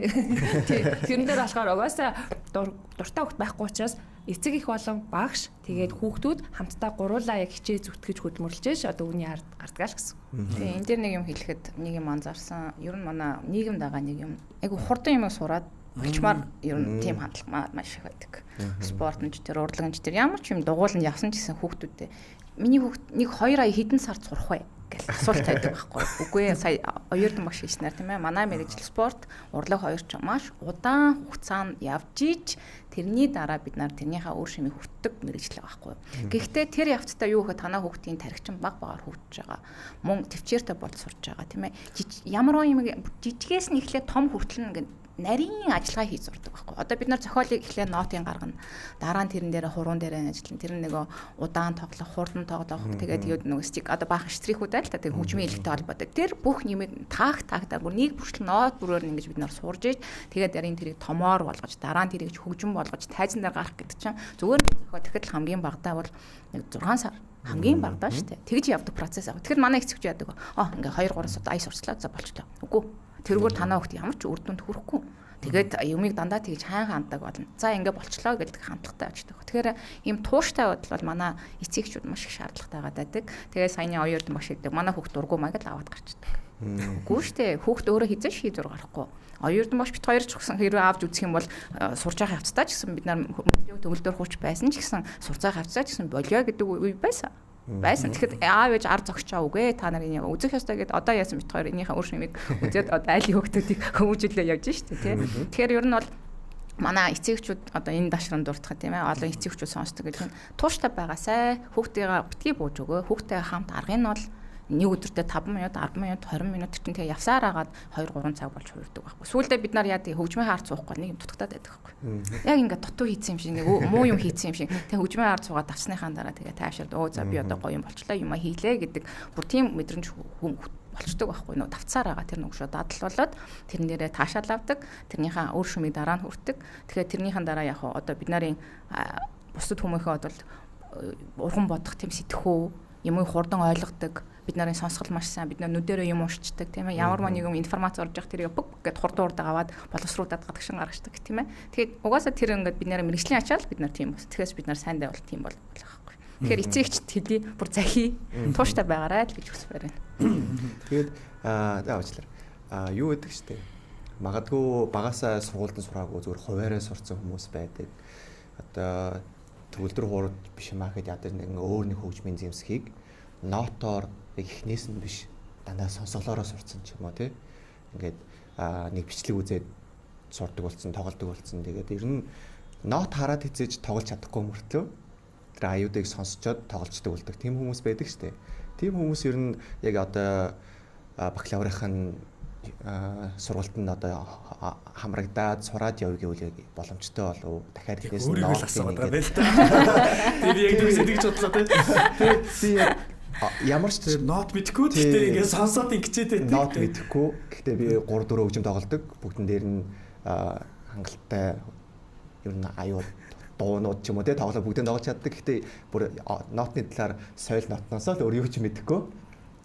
Тэрэн дээр болохоор угаасаа дуртай хүүхэд байхгүй учраас эцэг их болон багш тэгээд хүүхдүүд хамтдаа гуруулаа яг хичээ зүтгэж хөдөлмөрлөж одоо үүний ард гардаг л гэсэн. Тэгээ энэ дээр нэг юм хэлэхэд нэг юм анзаарсан. Ер нь манай нийгэмд байгаа нэг юм айгу хурдан юм сураад болчмаар ер нь тийм хандлага маш их байдаг. Спортч тэр урлагч тэр ямар ч юм дугууланд явсан ч гэсэн хүүхдүүдтэй миний хүүхд нэг 2 ая хэдэн сард сурах вэ гэж асуулт байдаг байхгүй. Үгүй ээ сая оюутан багш хийснээр тийм ээ. Манай мэргэжил спорт урлаг хоёр ч маш удаан хугацаанд явж иж тэрний дараа бид нар тэрнийхээ үр шимийг хүртдэг мэргэжил байхгүй. Гэхдээ тэр явцдаа юу гэхэд танаа хүүхдийн тархичин баг багаар хөгжиж байгаа. Мөн төвчээртэй бол сурж байгаа тийм ээ. Ямар юм жижигээс нь эхлээд том хүртэл ингээд нарийн ажиллагаа хийж сурдаг байхгүй. Одоо бид нар зохиолыг эхлээд нотын гаргана. Дараа нь тэрэн дээр хуруун дээр ажиллана. Тэр нөгөө удаан тоглох, хурдан тоглох. Тэгээд нөгөө стик одоо баахан штрихүүд айл та тэг хөгжмийн хэлтэй холбоотой. Тэр бүх нэмийг таагтаар нэг бүртэл нот бүрээр ингэж бид нар сурж иж тэгээд ярин тэрийг томоор болгож дараа нь тэрийг хөгжим болгож тайзан дээр гарах гэдэг чинь зүгээр зохиол тэгэхэд л хамгийн багадаа бол нэг 6 сар хамгийн багадаа шүү дээ. Тэгж явдаг процесс аа. Тэгэхээр манай эцэгч яадаг. Ингээ 2-3 сар ай сурчлаа за болчлоо. Үгүй тэргээр танаа хүүхд ямар ч үр дүнд хүрэхгүй. Тэгээд юмыг дандаа тэгж хандаг болно. За ингээ болчлоо гэдэг хандлагатай очдог. Тэгэхээр ийм тууштай бодол бол манай эцэгчүүд маш их шаардлагатай байдаг. Тэгээд саяны оюутан багш гэдэг манай хүүхд дургу маяг л аваад гарчдаг. Үгүй штэ хүүхд өөрөө хизээ шийдвэр гарахгүй. Оюутан багш бит хоёр ч гэсэн хэрвээ авч үзэх юм бол сурж байгаа хавцтай ч гэсэн бид нар төгөлдөр хууч байсан ч гэсэн сурцаа хавцаа ч гэсэн болио гэдэг үе байсан. Тэгэхээр аав ээж ар зогсчоо үгүй та нарын үзэх ёстой гэдээ одоо яасан бит хоёр энийхээ өөр шимийг үзээд одоо айлын хөвгтүүдийг хүмүүжүүлээ явж штэ тий. Тэгэхээр ер нь бол манай эцэгчүүд одоо энэ дашран дуртахад тийм ээ олон эцэгчүүд сонсдог гэж тууштай байгаасай хүүхдтэйгээ битгий бууж өгөө хүүхдтэйгээ хамт аргыг нь бол нэг өдөртөө 5 минут 10 минут 20 минут чинь тэгээ явсаар агаад 2-3 цаг болж хувирдаг байхгүй. Сүүлдээ бид нар яа тий хөгжмийн хаар цуухгүй нэг юм дутагтаад байдаг байхгүй. Яг ингээд дутуу хийцэн юм шиг нэг муу юм хийцэн юм шиг тэгээ хөгжмийн хаар цуугаад авсныхаа дараа тэгээ таашаад оо за би одоо гоё юм болчлаа юм а хийлээ гэдэг бүр тийм мэдрэмж хүн болчдөг байхгүй нөө тавцаар байгаа тэр нөгшөө дадал болоод тэрэн дээрээ таашаал авдаг тэрнийхээ өөр шүмийг дараа нь хүртдэг. Тэгэхээр тэрнийхэн дараа яг одоо бид нарын бусад хүмүүсээ бол урган бодох тийм сэтгэхүй юмыг хурдан ойлгодог бид нарын сонсгол маш сайн бид нар нүдэрээ юм уушчдаг тийм ээ ямар нэг юм информац орж явах тэрийг бүг гэд хурдан аваад боловсруулаад гадагшин гаргацдаг тийм ээ тэгээд угаасаа тэр ингээд бид нарын мэрэгжлийн ачаал бид нар тийм бас тэгээс бид нар сайндаа бол тийм бол байхгүй. Тэгэхээр эцэгчд хэлий бүр захий тууштай байгаарай л гэж хүсвэр байна. Тэгээд аачлаа юу гэдэг штэ магадгүй багасаа сургуульд сураагүй зүгээр хуваараа сурцсан хүмүүс байдаг. Одоо төгөлдөр хуурд биш маа гэхэд ядар нэг өөр нэг хөгжмийн зэмсгийг нотоор эхнээс нь биш дандаа сонсголоороо сурцсан ч юм уу тий. Ингээд нэг бичлэг үзээд сурдаг болсон, тоглодог болсон. Тэгээд ер нь нот хараад хизээж тоглож чадахгүй мөртлөө тэр аюудыг сонсчоод тоглолцдог болдог. Тим хүмүүс байдаг штэ. Тим хүмүүс ер нь яг одоо бакалаврын сургалт нь одоо хамрагдаад сураад явъя гэвэл боломжтой болов дахиад ихнээс нь нот асуугаад байна л та. Тэр яг тэгсэд гэж бодлоо тий. Ямар ч нот мэдхгүй гэхдээ ингээд сонсоод ингэчээд байдаг. Нот мэдхгүй. Гэхдээ би 3-4 хөгжим тоглодог. Бүгдэн дээр нь хангалттай ер нь аюул дуунууд ч юм уу тий тоглоо бүгдэн тоглож чаддаг. Гэхдээ бүр нотны талаар соёл нотноос л өөр юу ч мэдэхгүй.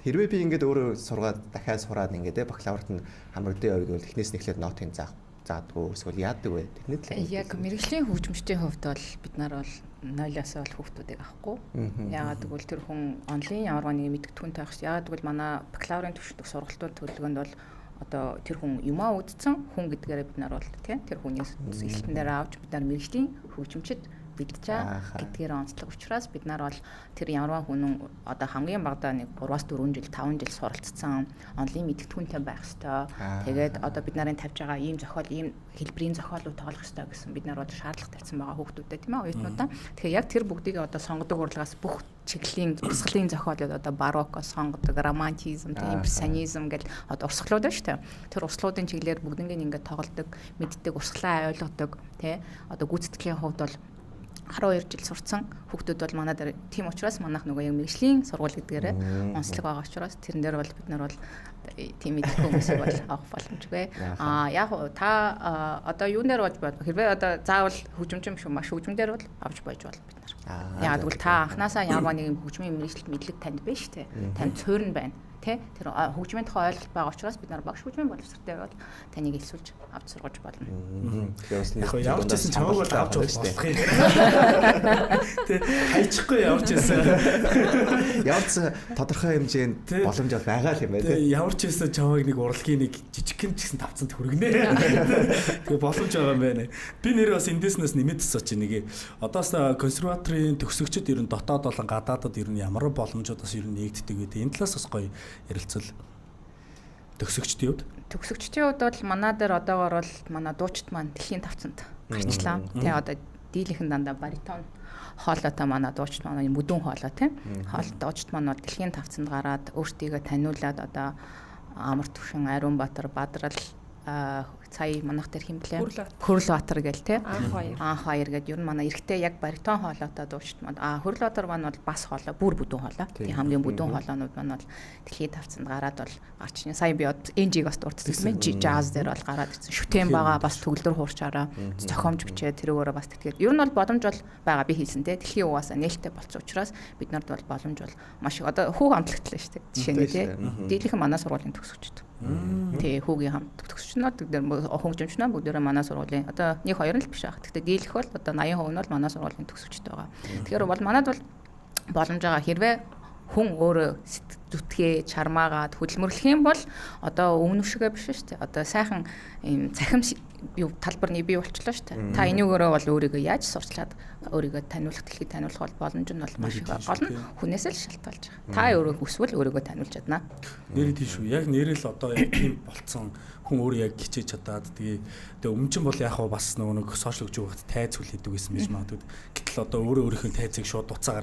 Хэрвээ би ингээд өөрөө сургаад дахиад сураад ингээд бакалаврт нь хамрагдсан явъя гэвэл эхнээс нь эхлээд нотын заадгүй эсвэл яадаг вэ? Тэрний талаар яг мэрэгжлийн хөгжмөчтийн хувьд бол бид нар бол 0-аас бол хүүхдүүдийг авахгүй. Яагаад гэвэл тэр хүн онлайн ямар нэг мэдгэтгүнтэй байх ш. Яагаад гэвэл манай бакалаврын төвшөлтөг сургалтууд төлөвлөгөөнд бол одоо тэр хүн юмаа үдцэн хүн гэдгээрээ бид нар бол тийм тэр хүний эхлэлтэн дээр авч бид нар мэрэгжлийн хөгжмөчд бэлдэж гэдгээр онцлог учраас бид нар бол тэр ямарваа хүн одоо хамгийн багадаа нэг 3-4 жил 5 жил суралцсан онлайн мэдгэтгүнтэй байх ёстой. Тэгээд одоо бид нарын тавьж байгаа ийм зохиол ийм хэлбэрийн зохиолууд тоглох ёстой гэсэн бид нар бол шаардлага тавьсан байгаа хүүхдүүдэд тийм ээ оюутнуудаа. Тэгэхээр яг тэр бүгдийг одоо сонгодог урлагаас бүх чиглэлийн урсгалын зохиолууд одоо барокко сонгодог, романтизм, импрессионизм гэл одоо урсгалууд байна шүү дээ. Тэр урсгалуудын чиглэлээр бүгднийг ингээд тоглодог, мэддэг, урсгалаа ойлгодог тий. Одоо гүйцэтгэлийн хувьд бол 12 жил сурцсан хүүхдүүд бол манай дээр тийм учраас манайх нөгөө яг мэрэгжлийн сургууль гэдгээрээ онцлог байгаа учраас тэрэн дээр бол бид нар бол тийм мэддэг хүмүүсийг бол авах боломжгүй. Яг та одоо юун дээр болж байна? Хэрвээ одоо заавал хөгжимчин биш маш хөгжмөн дээр бол авч байж болно бид нар. Яг тэгвэл та анханасаа ямар нэг хөгжмийн мэрэгчлэл мэдлэг танд байна шүү дээ. Танд суурь нь байна. Тэр хөгжмийн тухай ойлголт байгаа учраас бид нар багш хөгжмийн боловсролтой байвал таныг элсүүлж авч сургаж болно. Яг явж ирсэн чамайг бол авч болох юм. Тэ хайчихгүй явж ирсэн. Явцсан тодорхой хэмжээнд боломж бол байгаа л юм байна. Тэ явж ирсэн чамайг нэг урлагийн нэг жижигхэн ч гэсэн тавцанд хүргэнэ. Тэгээ боломж байгаа юм байна. Би нэр бас эндээснээс нэмээд цоч нэг одоос консерваторийн төгсөгчд ер нь дотоод болон гадаадад ер нь ямар боломжууд бас ер нь нэгддэг вэ? Энэ талаас бас гоё ярилцал төгсөгчдийн хувьд. Төгсөгчдийн хувьд бол манай дээр одоогоор бол манай дуучид маань дэлхийн тавцанд гарчлаа. Тэгээ одоо дийлийнхэн дандаа баритон хоолойтой манай дуучид маань мүдэн хоолой тийм. Хоол дуучид маань бол дэлхийн тавцанд гараад өөртөө таниулаад одоо Амар Түвшин, Ариунбаатар, Бадрал сая манайх дээр химблээ Хөрлбаатар гээл те анх хоёр гээд ер нь манай эрэгтэй яг баритон хоолойтой дуучид маань Хөрлбаатар маань бол бас хоолой бүр бүдүүн хоолой тийм хамгийн бүдүүн хоолойнууд маань бол дэлхийн тавцанд гараад бол гарч сая би энжиг бас дурдсан юм жаз дээр бол гараад ирсэн шүтэн байгаа бас төгөлдөр хуурчаараа зохиомж бичээд тэрөөрөө бас тэгээд ер нь бол боломж бол байгаа би хэлсэн те дэлхийн угаасаа нээлттэй болсон учраас бид нарт бол боломж бол маш их одоо хүү хамтлагдлаа шүү дээ жишээ нь те дийлийнхэн манай сургуулийн төгсөгчд. Тэгээ хүүгийн хамт төгсөгчнүүд хөгжимч нар бүгдээрээ манай сургуулийн одоо 1-2 л биш байх. Гэхдээ дийлэх бол одоо 80% нь бол манай сургуулийн төгсөгчтэй байгаа. Тэгэхээр бол манад бол боломж байгаа хэрвээ хүн өөрөө зүтгээ чармаагаад хөдөлмөрлөх юм бол одоо өмнө шигээ биш шүү дээ. Одоо сайхан ийм цахим юу талбарны бий болчлоо шүү дээ. Та энийгээрээ бол өөрийгөө яаж сурчлаад өөрийгөө таниулах, дэлхийд таниулах бол боломж нь бол маш их байгаа. Гол нь хүнээс л шалтгаалж байгаа. Та өөрөө хүсвэл өөрийгөө таниулж чадна. Нэрээ тийш үү. Яг нэрэл одоо яг тийм болцсон хүн өөрөө яг хичээж чадаад тэгээ өмнө нь бол яг бас нөгөө сошиал хөгжиж байхад тайз хүл хийдэг гэсэн байж магадгүй. Гэтэл одоо өөрөө өөрийнхөө тайзыг шууд дуцаа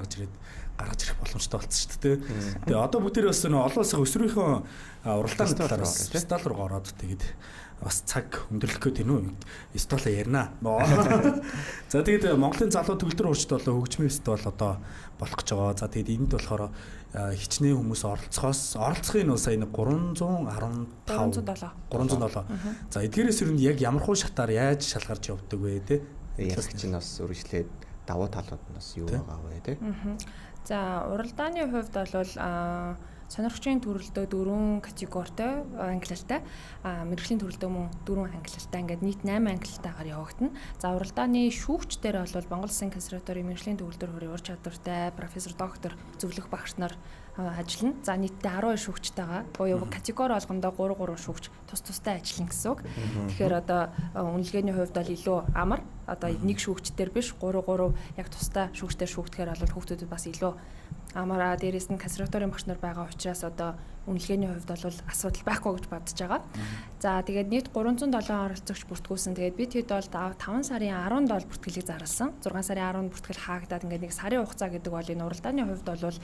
гаргаж ирэх боломжтой болсон шүү дээ. Тэгээ одоо бүгдээ бас олон улсын өсвөрийнхөө уралдааны талаар стал руу ороод тэгээд бас цаг өндөрлөх гээд тийм үү? Стола ярина. За тэгээд Монголын залуу төгөлдөр хуурчд болоо хөгжмийн фестивал одоо болох гэж байгаа. За тэгээд энд болохоор хичнээн хүмүүс оролцохын нь сая 317. За эдгээрээс юу яг ямархуу шатаар яаж шалгарч явдаг вэ те? Яг чинь бас үргэлжлээд давуу талууд нь бас юу байгаа вэ те? За уралдааны хувьд бол сонирхчийн төрөлдөө 4 категоритой ангиллалтай, мэрэгжлийн төрөлдөө мөн 4 ангиллалтай ингээд нийт 8 ангиллалтайгаар явагдана. За уралдааны шүүгчдэр бол Монгол Улсын консерваторийн мэрэгжлийн төгөлдөр хүрээ ур чадвартай профессор доктор зөвлөх багш нар ажиллана. За нийтдээ 12 шүүгчтэй байгаа. Буюу категори болгондоо 3 шүүгч тус тустай ажиллана гэсэн үг. Тэгэхээр одоо үнэлгээний хувьд бол илүү амар. Одоо нэг шүүгчдэр биш 3 яг тустай шүүгчдэр шүүгдэхээр бол хүүхдүүдэд бас илүү амаараа дээрээс нь консерваторийн багш нар байгаа учраас одоо үнэлгээний хувьд бол асуудал байхгүй гэж бодож байгаа. За тэгээд нийт 307 оролцогч бүртгүүлсэн. Тэгээд бид хэд бол 5 сарын 10-нд бол бүртгэлийг зарласан. 6 сарын 10-нд бүртгэл хаагдаад ингээд нэг сарын хугацаа гэдэг бол энэ уралдааны хувьд бол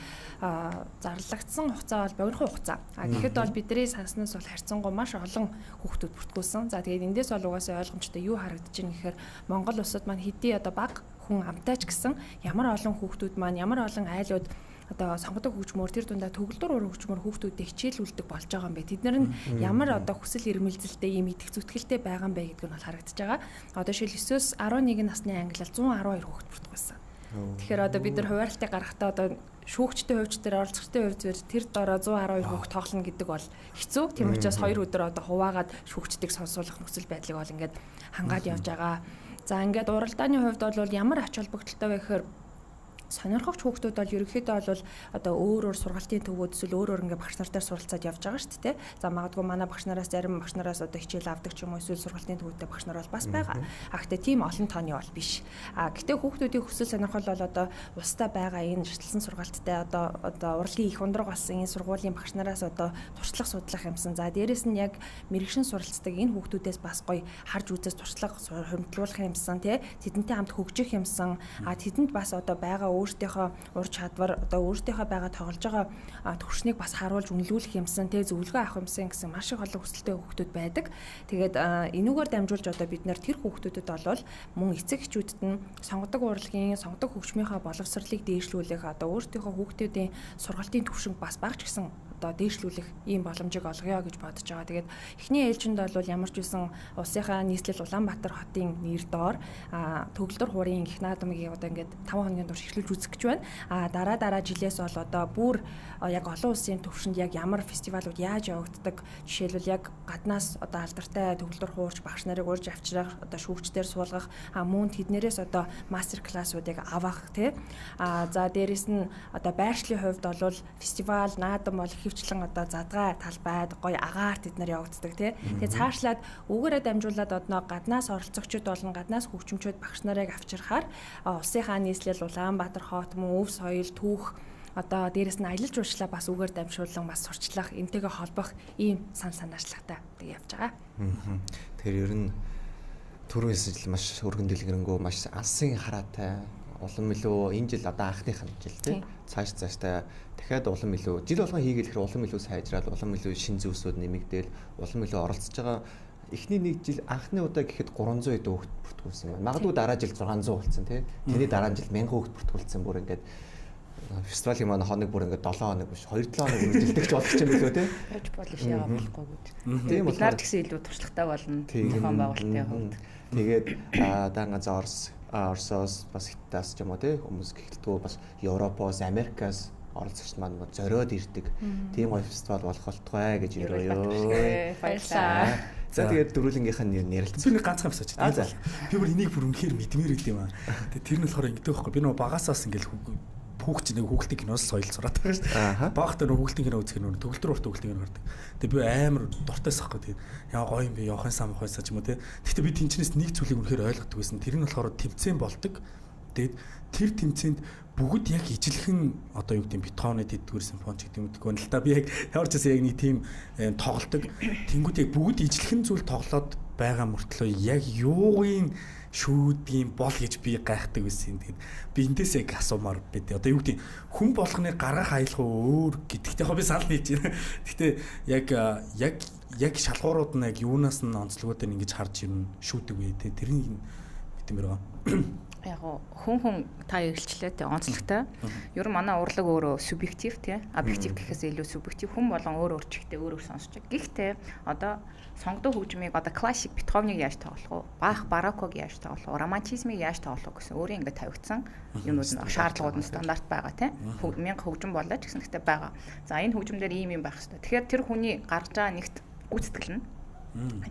зарлагдсан хугацаа бол богино хугацаа. Тэгэхэд бол бидний санснаас бол харьцангуй маш олон хүүхдүүд бүртгүүлсэн. За тэгээд эндээс бол угаасаа ойлгомжтой юу харагдаж байна гэхээр Монгол улсад маань хэдий одоо бага хүн амтайч гэсэн ямар олон хүүхдүүд маань ямар олон айлууд одоо сонгодог хөгжмөр тэр дундаа төгөлдөр ур хөгжмөр хүүхдүүдэд хичээлүүлдэг болж байгаа юм бэ. Тэд нар нь ямар одоо хүсэл эрмэлзэлтэй юм идэх зүтгэлтэй байгаа юм бэ гэдг нь бол харагдаж байгаа. Одоо жишээл 9-11 насны ангиллал 112 хүүхэд бүртгүүлсэн. Тэгэхээр одоо бид нар хуваарлтыг гаргахдаа одоо шүүгчтэй хувьчдэр оролцогчтой хувьд тэр дороо 112 хүүхэд тоглоно гэдэг бол хэцүү. Тийм учраас 2 өдөр одоо хуваагаад шүүгчдийг сонсуулах нөхцөл байдлыг бол ингээд хангаад явж байгаа. За ингээд уралдааны хувьд бол ямар ач холбогдолтой вэ гэхээр сонирхогч хүүхдүүд бол ерөнхийдөө бол одоо өөр сургалтын төвүүд эсвэл өөр ингээ багш нар дээр суралцаад явж байгаа шүү дээ. За магадгүй манай багш нараас зарим багш нараас одоо хичээл авдаг ч юм уу эсвэл сургалтын төвүүдтэй багш нар бол бас байгаа. Гэхдээ тийм олон тооны бол биш. Гэхдээ хүүхдүүдийн хүсэл сонирхол бол одоо улстай байгаа энэ шатлсан сургалттай одоо урлагийн их ундраг болсон энэ сургуулийн багш нараас одоо туршлага судлах юмсан. За дээрэс нь яг мэрэгшин суралцдаг энэ хүүхдүүдээс бас гоё харж үзэж туршлага хөрөмтлүүлэх юмсан тий. Тэдэнтэй хамт хөгжих юмсан. Тэдэнд бас одоо байгаа өөртөөхөө ур чадвар одоо өөртөөхөө байгаа тоглож байгаа төвшнийг бас харуулж үнэлүүлэх юмсан тий зөвлөгөө авах юмсан гэсэн маш их олон хүсэлтэй хүүхдүүд байдаг. Тэгээд энүүгээр дамжуулж одоо бид нэр тэр хүүхдүүдэд бол мөн эцэг эхчүүдэд нь сонгодог урлагийн сонгодог хөгжмийнхаа боловсролыг дээшлүүлэх одоо өөртөөхөө хүүхдүүдийн сургалтын төвшинг бас багч гэсэн одоо дээшлүүлэх ийм боломжийг олгоё гэж бодож байгаа. Тэгээд эхний ээлжинд бол ямар ч үсэн улсынхаа нийслэл Улаанбаатар хотын нэр доор төгөлдөр хуурийн гэх наадмыг одоо ингээд 5 хоногийн турш эхлүүлж үзэх гэж байна. Дараа жилээс бол одоо бүр яг олон улсын төвшөнд яг ямар фестивалууд яаж явагддаг жишээлбэл яг гаднаас одоо алдартай төгөлдөр хуурч багш нарыг урьж авчрах одоо шүүгчдэр суулгах мөн тэднэрээс одоо мастер классуудыг авах тий. За дээрэс нь одоо байршлын хувьд бол фестивал наадам бол хөвчлэн одоо задгай талбайд гоё агаар тэд нар явагддаг тий. Тэгээ цаашлаад үүгээрээ дамжуулаад одноо гаднаас оролцогчид болон гаднаас хөгжимчүүд багш нарыг авчирхаар улсынхаа нийслэл Улаанбаатар хот мөн өв соёл түүх одоо дээрэс нь аялал жуулчлалаа бас үгээр дамжуулан бас сурчлах энтэйгээ холбох ийм санаачлагтай тэг явж байгаа. Тэр ер нь түрүү хэлсэн маш өргөн дэлгэрэнгүй маш алсын хараатай улам илүү энэ жил одоо анхных нь жил тий цаашдаа дахиад улам илүү жил болгон хийгээл хэрэг улам илүү сайжраад улам илүү шин зүйлсүүд нэмэгдээл улам илүү оролцож байгаа. Эхний нэг жил анхны удаа гэхэд 300 эд хүүхэд бүртгүүлсэн байна. Магадгүй дараа жил 600 болсон тий. Тэрний дараа жил 1000 хүүхэд бүртгүүлсэн бүр ингээд фестивалийн манай хоног бүр ингээд 7 хоног биш 2-7 хоног үргэлжлүүлдэг ч болох юм билүү тий. Яаж болно шээ болохгүй гэж. Тийм бол нар гэсэн илүү туршлагатай болно. Зохион байгуулалтын хувьд. Тэгээд даанга Оросоос бас Хятадаас ч юм уу тий хүмүүс гэхдээ бас Европоос, Америкаас оролцогч маань зориод ирдэг. Тийм гоё фестивал болох болтугай гэж ерөөё. Баярлалаа. За тэгээд дөрвөлнгийнхаа нэр ярилцсан. Би нэг ганцхан асууж байна. Би бүр энийг бүр үнэхээр мэдмээр идэв юм аа. Тэгээд тэр нь болохоор ингэдэг байхгүй. Би нөгөө багасаас ингээл хүүхч нэг хүүхэлтийн киноос соёл сураад байгаа шүү дээ. Багтаа нөгөө хүүхэлтийн кино үзэх нь төгөлдөр урт хүүхэлтийн кино гардаг. Тэгээд би амар дуртай сахгүй. Тэгээд яа гоё юм бэ? Явахын сан махайсаа ч юм уу те. Гэхдээ би тэнчнээс нэг зүйлийг үнэхээр ойлгодог байсан. Тэр нь болохоор тэмцээн болдог. Тэгээд тэр тэмцээнд бүгд яг ижилхэн одоо юу гэдэг нь бетоны дэдгүүр симфони гэдэг юм дэггүй л та би яг явж байгаа яг нэг тийм тоглолдог. Тэнгүүд яг бүгд ижилхэн зүйл тоглоод байгаа мөртлөө яг юугийн шүүдгийн бол гэж би гайхдаг байсан. Тэгээд би эндээс яг асуумаар бид одоо юу гэдэг хүн болгоны гаргах аялал өөр гэдэгтэй би санал нийж байна. Гэхдээ яг шалгуурууд нь яг юунаас нь онцлогуудыг ингэж харж ирнэ шүүдэг вэ те тэрний мэдэмээр байгаа. Яг хүн та эргэлчлээ те онцлогтой. Ер нь манай урлаг өөрөө субъектив те объектив гэхээс илүү субъектив хүн болон өөр чигтээ өөрөөр сонсож байгаа. Гэхдээ одоо сонгодог хөгжмийг одоо классик Бетховеныг яаж тоглох вэ? Бах, барокког яаж тоглох вэ? Романтизмыг яаж тоглох гэсэн өөрийн ингээд тавигдсан юмуд нь шаардлагууд нь стандарт байгаа те. 1000 хөгжим болоо ч гэсэн гэхдээ байгаа. За энэ хөгжмөөр ийм юм байх хэрэгтэй. Тэгэхээр тэр хүний гаргаж байгаа нэгт гүйцэтгэл нь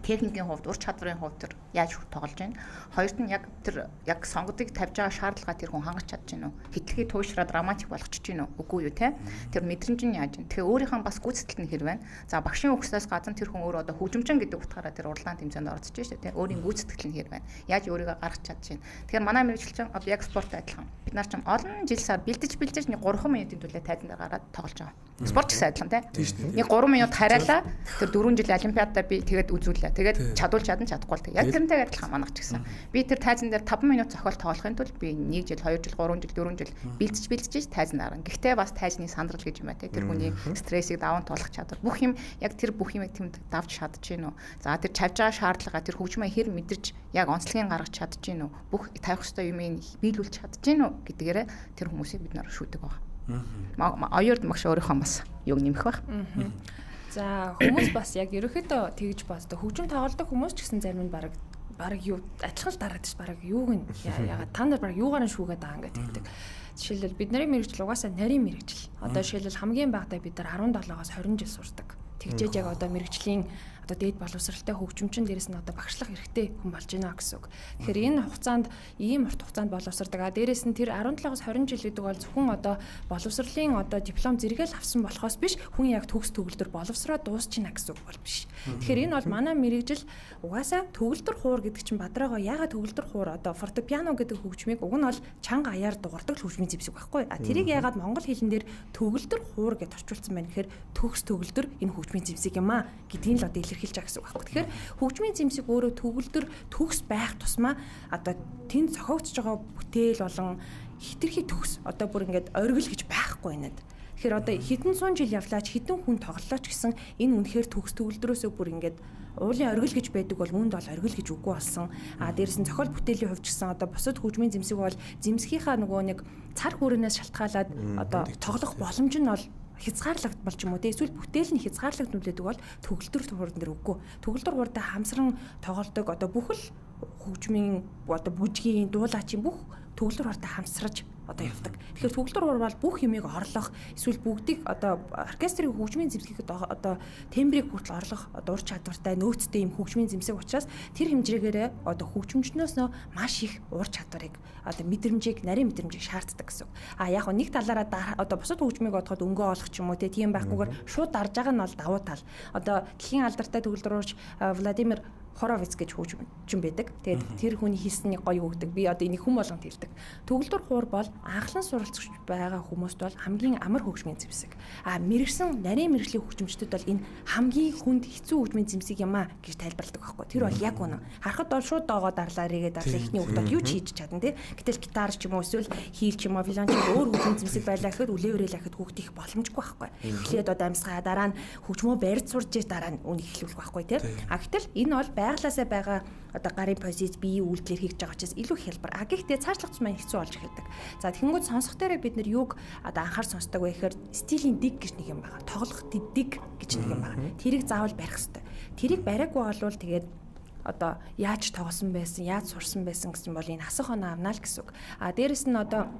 техникийн хувьд, ур чадварын хувьд тэр яаж тоглож байна. Хоёрт нь яг сонгодыг тавьж байгаа шаардлага тэр хүн хангаж чадж байна уу? Хитлэгийг туушраад романтик болгочих чинь үгүй юу те? Тэр мэдрэмж нь яаж вэ? Тэгэхээр өөрийнхөө бас гүйцэтгэл нь хэр байна? За багшийн өгснөөс гадна тэр хүн өөрөө одоо хөгжимчин гэдэг утгаараа тэр урлагаан тэмцээнд оролцож байна шүү дээ те. Өөрийн гүйцэтгэл нь хэр байна? Яаж өөрийгөө гаргаж чадж байна? Тэгэхээр манай мэргэжилчин одоо яг спорт адилхан. Бид нар ч олон жил сар бэлдэж нэг 3 минутын төлөө тайзан дээр гараад тоглож байгаа. Спорт гэсэн адилхан те. Нэг 3 минут хараалаа. Тэр 4 жил олимпиадаа би тэгээд үзүүлээ. Тэгээд чадвал чадна чадахгүй л. Яг тэрнтэй адилхан манайх ч гэсэн. Би тэр тайзан дээр 5 минут зохиол тоглохын тулд би 1 жил, 2 жил, 3 жил, 4 жил бэлдэж тайзан дарна. Гэхдээ бас тайзны сандрал гэж юм а те. Тэр хүний стрессийг даван туулах чадвар. Бүх юм яг тэр бүх юмыг тэнд давж чадж гин үү. За тэр чавж байгаа шаардлага тэр хөгжмөө хэр мэдэрч яг онцлогийг гаргаж чадж гин үү. Бүх тавих ёстой юмыг биелүүлж чадж гин үү гэдгээрээ тэр хүмүүсийг бид нар шүүдэг байгаа. Оёрд магш өөрийнхөө бас юг нэмэх баг. За хүмүүс бас яг ерөөхдөө тэгж баастай хөгжим тоглодог хүмүүс ч гэсэн зарим нь баг юу адилхан л дараад ш баг юуг нь ягаад та нар баг юугаар нь шүүгээд байгаа ингээд хэлдэг. Жишээлбэл бид нарын мэргэжил угаасаа нарийн мэргэжил. Одоо жишээлбэл хамгийн багадаа бид нар 17-оос 20 жил сурдаг. Тэгжээж яг одоо мэргэжлийн одоо дээд боловсралтай хөгжимчин дээрээс нь одоо багшлах хэрэгтэй хүн болж байна гэсэн үг. Тэгэхээр энэ хугацаанд ийм урт хугацаанд боловсрдаг. Дээрээс нь тэр 17-оос 20 жил гэдэг бол зөвхөн одоо боловсролын одоо диплом зэрэгэл авсан болохоос биш хүн яг төгс төгөлдөр боловсроо дуусчихна гэсэн үг бол биш. Тэгэхээр энэ бол манай мэргэжил угаасаа төгөлдөр хуур гэдэг чинь бадраагаа ягаад төгөлдөр хуур одоо фортепиано гэдэг хөгжмийг уг нь бол чанга аяар дуурдаг хөгжмийн зэвсэг байхгүй. Тэрийг ягаад монгол хэлэн дээр төгөлдөр хуур гэж орчуулсан байна гэхээр төгс төгөлдөр энэ хөгжмийн зэвсэг юм а гэдгийг л одоо илэрхийлж байгаа гэсэн үг байхгүй. Тэгэхээр хөгжмийн зэмсэг өөрөө төгөлдөр төгс байх тусмаа одоо тэнд зохиогдож байгаа бүтээл болон хитрхи төгс одоо бүр ингээд оргил гэж байхгүй нэд. Тэгэхээр одоо хэдэн зуун жил явлаач хэдэн хүн тоглолооч гэсэн энэ үнэхээр төгс төгөлдрөөсөө бүр ингээд уулын оргил гэж байдаг бол үүнд бол оргил гэж үгүй болсон. Дээрээс нь зохиол бүтээлийн хувьд ч гэсэн одоо бусад хөгжмийн зэмсэг бол зэмсгийнхаа нөгөө нэг цар хүрээнээс шалтгаалаад одоо тоглох боломж нь бол хязгаарлагдмал ч юм уу те эсвэл бүтээл нь хязгаарлагдмал бол төгөлдөр хуурдан дээр үгүй. Төгөлдөр хуурдаа хамсран тоглодог одоо бүх л хөгжмийн одоо бүжгийн дуулаачийн бүх төгөлдөр хуурдаа хамсраж одоо явдаг. Тэгэхээр төгөлдөр хуур бол бүх юмыг орлох эсвэл бүгдийг одоо оркестрийн хөгжмийн зэмсгэхэд одоо тембрийг хүртэл орлох одоо ур чадвартай нөөцтэй юм хөгжмийн зэмсэг учраас тэр хэмжээгээрээ одоо хөгжимчнөөс маш их ур чадварыг одоо мэдрэмжийг нарийн мэдрэмжийг шаарддаг гэсэн. Яг нэг талаараа одоо бусад хөгжмийг бодоход өнгөө олох ч юм уу тийм байхгүйгээр шууд дарж байгаа нь бол давуу тал. Одоо дэлхийн алдартай төгөлдөр хуурч Владимир Хоровиц гэж хөгжимчин байдаг. Тэгээд тэр хүний хийсний гоё өгдөг. Би одоо энийг хүм болгонд хэлдэг. Төгөлдөр хуур бол анхлан суралцж байгаа хүмүүст бол хамгийн амар хөгжмийн зэмсэг. Мэрэгсэн нарийн мэрэгжлийн хөгжимчдүүд бол энэ хамгийн хүнд хэцүү хөгжмийн зэмсэг юм а гэж тайлбарладаг байхгүй. Тэр бол яг үнэн. Харахад бол шууд доогоо дарлаа рэгээ дарлаа ихний хөгтөд юу ч хийж чадна тий. Гэтэл гитар ч юм уу эсвэл хийл ч юм уу виолон ч өөр хөгжмийн зэмсэг байлаа гэхэд үлээврээ лахад хүүхдийн их боломжгүй байхгүй. Эхлээд одоо амьсгаа дараа нь хөгжмөө барьж сурж дараа нь үнийг эхлүүлэх байхгүй тий. Гэтэл энэ бол байглаасаа байгаа одоо гарын позиц биеийн үйлдэлээр хийж байгаа учраас илүү хялбар. Гэхдээ цаашлах тусмаа хэцүү болж эхэлдэг. За тэгэнгүүт сонсох дээрээ бид нар юуг одоо анхаар сонсдог вэ гэхээр стилийн dig гэж нэг юм байна. Тоглох dig гэж нэг юм байна. Тэрийг заавал барих хэрэгтэй. Тэрийг бариаггүй болвол тэгээд одоо яаж тоглосон байсан, яаж сурсан байсан гэсэн бол энэ асах оноо авнаа л гэсэн үг. Дээрэс нь одоо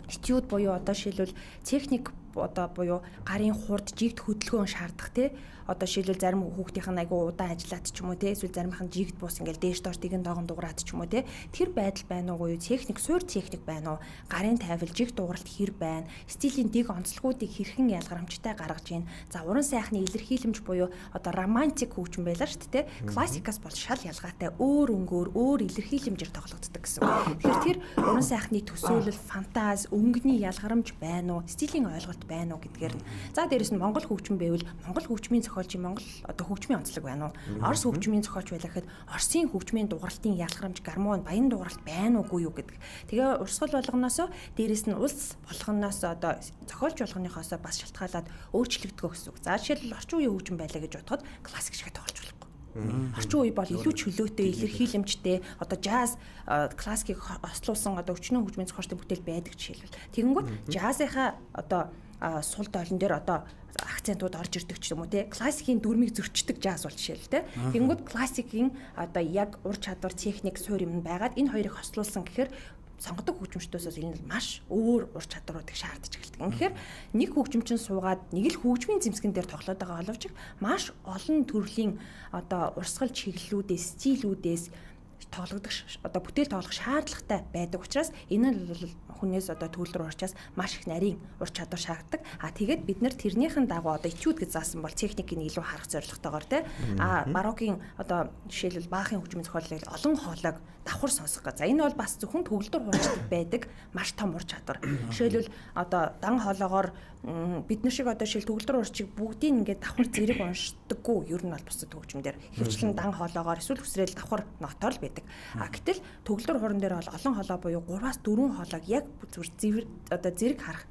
студ буюу одоо шилбэл техник одоо буюу гарын хурд жигд хөдөлгөөн шаардах тий. Одоо жишээлбэл зарим хүүхдийнх нь айгүй удаан ажиллаад ч юм уу тий. Эсвэл заримх нь жигд бус ингээл дээш доош тэгэн доогон дуурайд ч юм уу тий. Тэр байдал байна уу? Техник, суур техник байна уу? Гарын тайвал, жигд дууралт хэр байна? Стилийн дэг онцлогуудыг хэрхэн ялгарамжтай гаргаж ийн. За уран сайхны илэрхийлэмж буюу одоо романтик хөгжим байлаа шүү дээ тий. Классикаас бол шал ялгаатай өөр өнгөөр, өөр илэрхийлэмжээр тоглогддог гэсэн. Тэгэхээр тэр уран сайхны төсөөлөл, фантаз, өнгөний ялгарамж байна уу? Стилийн ойлголт байна уу гэдгээр нь. За дээрэс нь Монгол хөгжим байвал Монгол хөгжмийн зохиолч Монгол одоо хөгжмийн онцлог байна уу? Орос хөгжмийн зохиолч байлаа гэхэд Оросын хөгжмийн дууралтын ялгарамж, гармон, баян дууралт байна уугүй юу гэдэг. Тэгээ урсгал болгоноос дээрэс нь улс болгоноос одоо зохиолч болгоныхоос бас шалтгаалаад өөрчлөгдгөө гэсэн үг. За жишээлбэл орчин үеийн хөгжим байлаа гэж бодоход классик шиг тоглож болохгүй. Орчин үе бол илүү чөлөөтэй, илэрхийлэмжтэй одоо жаз классикийг ослуулсан одоо өчнөө хөгжмийн зохиолчтой бүтээл байдаг жишээлбэл. Тэгэнгүүт жазынхаа одоо сул доолн дээр одоо акцентууд орж ирдэг ч юм уу те классикийн дүрмийг зөрчдөг жаз бол жишээл те тэгэнгүүт классикийн одоо яг ур чадвар техник суурь юм байгаад энэ хоёрыг хослуулсан гэхээр сонгодог хөгжимчдөөсөө энэ маш өөр ур чадваруудыг шаардж эхэлдэг. Тэгэхээр нэг хөгжимчин суугаад нэг л хөгжмийн зэмсгэн дээр тоглоод байгаа боловч маш олон төрлийн одоо урсгал чиглэлүүдээс, стилүүдээс тоглогдох одоо бүтээл тоглох шаардлагатай байдаг учраас энэ нь бол хүнээс одоо төгөл рүү орчаас маш их нарийн ур чадвар шаарддаг. Тэгээд бид нэр тэрнийхэн дагуу одоо этюд гэж заасан бол техникийг илүү харах зорилготойгоор те барокийн одоо жишээлбэл Бахын хөгжмийн зохиолыг олон хоолойг давхар сонсох гэж. За энэ бол бас зөвхөн төгөлдөр хуурчдаг байдаг маш том ур чадвар. Жишээлбэл одоо дан хоолоогоор бид нар шиг одоо шил төгөлдөр хуурчиг бүгдийг ингээд давхар зэрэг уншдаггүй. Ер нь бол бусад хөгжмөндөр хөвчлэн дан хоолоогоор эсвэл хүсрээл давхар нотоор л байдаг. Гэтэл төгөлдөр хуурн дээр бол олон хоолой буюу 3-4 хоолойг яг зүгээр одоо зэрэг харах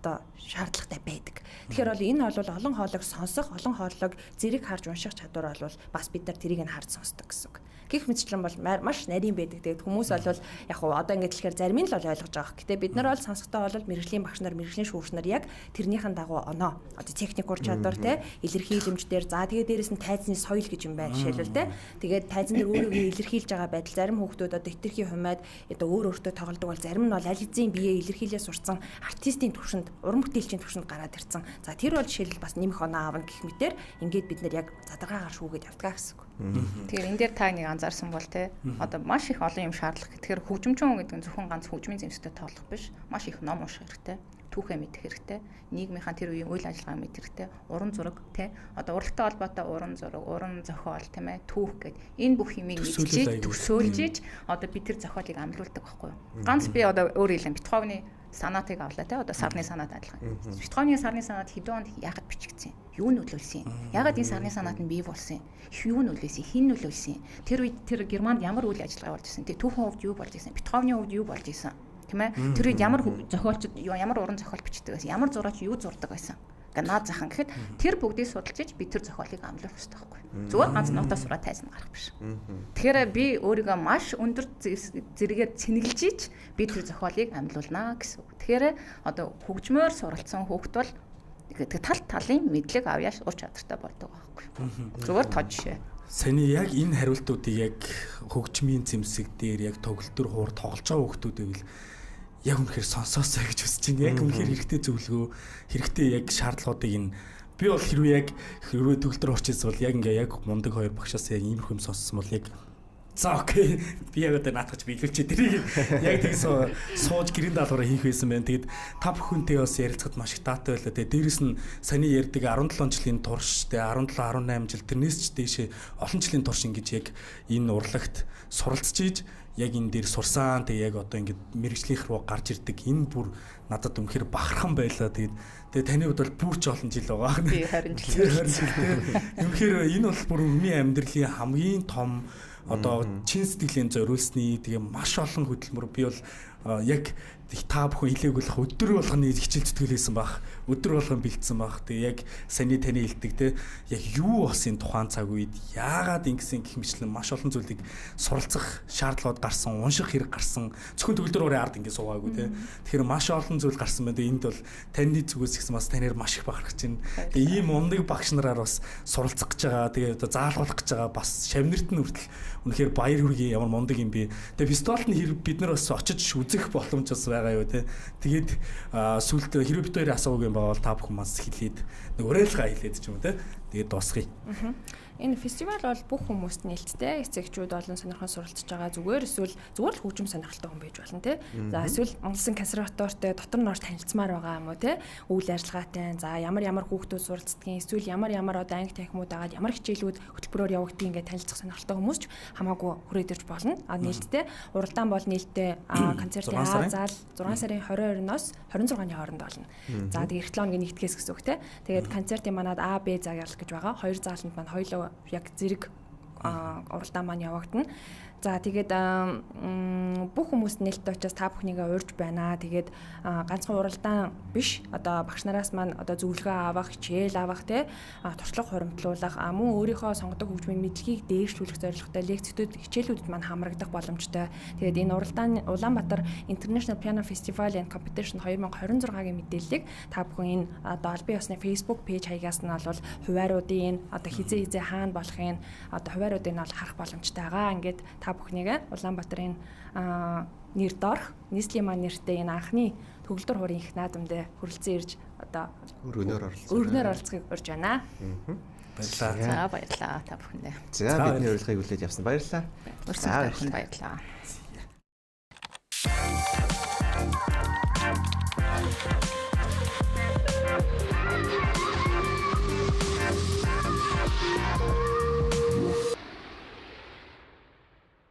одоо шаардлагатай байдаг. Тэгэхээр бол энэ бол олон хоолойг сонсох, олон хоолойг зэрэг харж унших чадвар бол бас бид нар тэрийг нь харж сонсдог гэсэн үг. Гэх мэтчлэн бол маш нарийн байдаг. Тэгээд хүмүүс бол яг хуу одоо ингэж хэлэхээр зарим нь л ойлгож байгаа. Гэтэ бид нар бол сонсохдоо бол мэрэгжлийн багш нар, мэрэгжлийн шүүгч нар яг тэрнийхэн дагуу оноо одоо техник ур чадвар те илэрхийлэмж дээр за тэгээд дээрэс нь тайзны соёл гэж юм байна жишээлбэл те. Тэгээд тайзан дээр өөрийгөө илэрхийлж байгаа байдал зарим хүүхдүүд одоо хитрхи хумаад одоо өөртөө тоглодог бол зарим нь бол аль эзэн биеэ илэрхийлээ сурсан артистийн төвшөнд, уран бүтээлчийн төвшөнд гараад ирсэн. За тэр бол жишээлбэл бас нэмэх оноо аавна гэх мэтэр ингээд бид нар яг задрагаар шүүгээд явдгаа гэсэн үг. Тэгэхээр энэ дээр та нэг анзаарсан бол те одоо маш их олон юм шаардлага. Тэгэхээр хөгжимчин хүн гэдэг нь зөвхөн ганц хөгжмийн зэмсэгтэй тоглох биш. Маш их ном унших хэрэгтэй. Түүхээ мэдэх хэрэгтэй. Нийгмийнхаа тэр үеийн үйл ажиллагааг мэдэх хэрэгтэй. Уран зураг те одоо урлагтай холбоотой уран зураг, уран зохиол тийм ээ түүх гэд энэ бүх юмыг мэдчихээ төсөөлж одоо бид тэр зохиолыг амлуулдаг байхгүй юу? Ганц би одоо өөр хэлэн Бетховны санаатыг авлаа те одоо сарны санаат адилхан. Бетховны сарны санаат хэдэн онд яагаад бичигдсэн? Юу нөлөөлсөн? Яагаад энэ сарны санаат нь бий болсон? Юу нөлөөлсөн? Хэн нөлөөлсөн? Тэр үед тэр Германд ямар үйл ажиллагаа болж ирсэн? Тэ түүхэн хувьд юу болж ирсэн? Бетховны хувьд юу болж ирсэн? Тийм ээ? Тэр үед ямар зохиолчд ямар уран зохиол бичдэг байсан? Ямар зураач юу зурдаг байсан? Гэ наад захан гэхэд тэр бүгдийг судалж би тэр зохиолыг амлуулах хэрэгтэй байхгүй. Зүгээр ганц нотоо сураа тайзан гарах биш. Тэгэхээр би өөрийгөө маш өндөр зэрэгээр цэнгэлжиж би тэр зохиолыг амлуулнаа гэсэн үг. Тэгэхээр одоо хөгжмөөр суралцсан хүүхд бол тал талын мэдлэг авьяаш ур чадвартай болдог байхгүй. Зүгээр тод жишээ. Саний яг энэ хариултуудыг яг хөгжмийн зэмсэг дээр яг төгөлдөр хуур тоглож байгаа хүүхдүүд байвал яг үнэхээр сонсоосоо гэж хүсэж байна. Яг үнэхээр хэрэгтэй зөвлөгөө, хэрэгтэй яг шаардлагуудыг энэ би бол хэрвээ төгөлдөр орчихсон бол яг ингээ яг мундаг хоёр багшаас яг иймэрхүү юм сонссон бол яг за окей би яг одоо наатгаж биелүүлчихэд тэрийг яг тийм сууж гэрийн даалгавраа хийх байсан байна. Тэгээд та бүхэнтэй бас ярилцахад маш их даатай байлаа. Тэгээд дээрэс нь саний ярьдаг 17 жилийн турш тэ 17 18 жил тэрнээс ч дээшээ олон жилийн турш ингэж яг энэ урлагт суралцж ийж яг энэ дээр сурсан тэг яг одоо ингээд мэрэгжлийнх рүү гарч ирдэг энэ бүр надад үнэхээр бахархан байлаа. Тэгээд таны хувьд бол бүр ч олон жил байгаа. Би 20 жил. Үнэхээр энэ бол бүр өмнө амьдралын хамгийн том одоо чин сэтгэлийн зориулсны тэгээ маш олон хөдөлмөр би бол яг та бүхэн илээгүүлэх өдөр болгоны хичээл зүтгэл хийсэн баг. Өдөр болгон бэлдсэн баг. Тэгээ яг саний таны хэлдэг те яг юу болсон тухайн цаг үед яагаад ингэсэн гэх мэтлэн маш олон зүйлийг суралцах шаардлагууд гарсан, унших хэрэг гарсан. Зөвхөн төгөлдөр уурын ард ингэ суугаагүй те. Тэгэхээр маш олон зүйл гарсан байна. Энд бол таны зүгээс ихсэн бас танаар маш их бахархаж байна. Тэгээ ийм ундаг багш нараар бас суралцах гэж байгаа. Тэгээ одоо заалгуулах гэж байгаа бас шавнирт нь хүртэл үнэхээр баяр хүргэе ямар мундаг юм бэ. Тэгээ фестивалд нь хэрэг бид нар бас очиж үзэх боломж бас байгаа юу те. Тэгээд сүлд хэрэв бид хоёрын асууг юм бол та бүхэн бас хэлээд нэг уриалга хэлээд ч юм уу те. Тэгээд дуусгая. Энэ фестивал бол бүх хүмүүст нээлттэй. Эцэгчүүд болон сонирхон суралцж байгаа зүгээр эсвэл зүгээр л хөгжим сонирхолтой хүн байж болно тий. За эсвэл Монголын консерваторитой дотор нь орж танилцмаар байгаа юм уу тий. Үйл ажиллагаатай. За ямар хүүхдүүд суралцдгийг эсвэл ямар одоо анги танхимууд агаад ямар хичээлүүд хөтөлбөрөөр явагдгийг ингээд танилцах сонирхолтой хүмүүс ч хамаагүй хүрээд ирж болно. Нээлттэй уралдаан бол нээлттэй концертын заал 6 сарын 22-ноос 26-ны хооронд болно. За тэгээд 7 хоногийн нэгтгэс гэсэн үг тий. Тэгээд концертын манад А, Б загярлах гэж байгаа. Хоёр зааланд маань хоёулаа яг зэрэг уралдаан маань явагдана. За тэгээд бүх хүмүүст нээлттэй учраас та бүхнийгээ урьж байна. Тэгээд ганцхан уралдаан биш. Одоо багш нараас маань одоо зөвлөгөө авах, хичээл авах те туршлага хуримтлуулах, мөн өөрийнхөө сонгодог хөгжмийн мэдлэгийг дээшлүүлэх зорилготой лекцүүд, хичээлүүдэд маань хамрагдах боломжтой. Тэгээд энэ уралдаан Улаанбаатар International Piano Festival and Competition 2026-гийн мэдээллийг та бүхэн энэ одоо албан ёсны Facebook пэйж хаягаас нь бол хувааруудын одоо хизээ хаана болохын одоо хувааруудыг нь бол харах боломжтой байгаа. Ингээд бүхнийгээ Улаанбаатарын нэр доорх нийслэлийн маань нэртэй энэ анхны төгөлдөр хуурын их наадамд хүрэлцэн ирж одоо өргөнөөр оролцохыг урьж байна. Баярлалаа. За баярлалаа та бүхэндээ. За бидний урилгыг хүлээж авсан баярлалаа. Баярлалаа.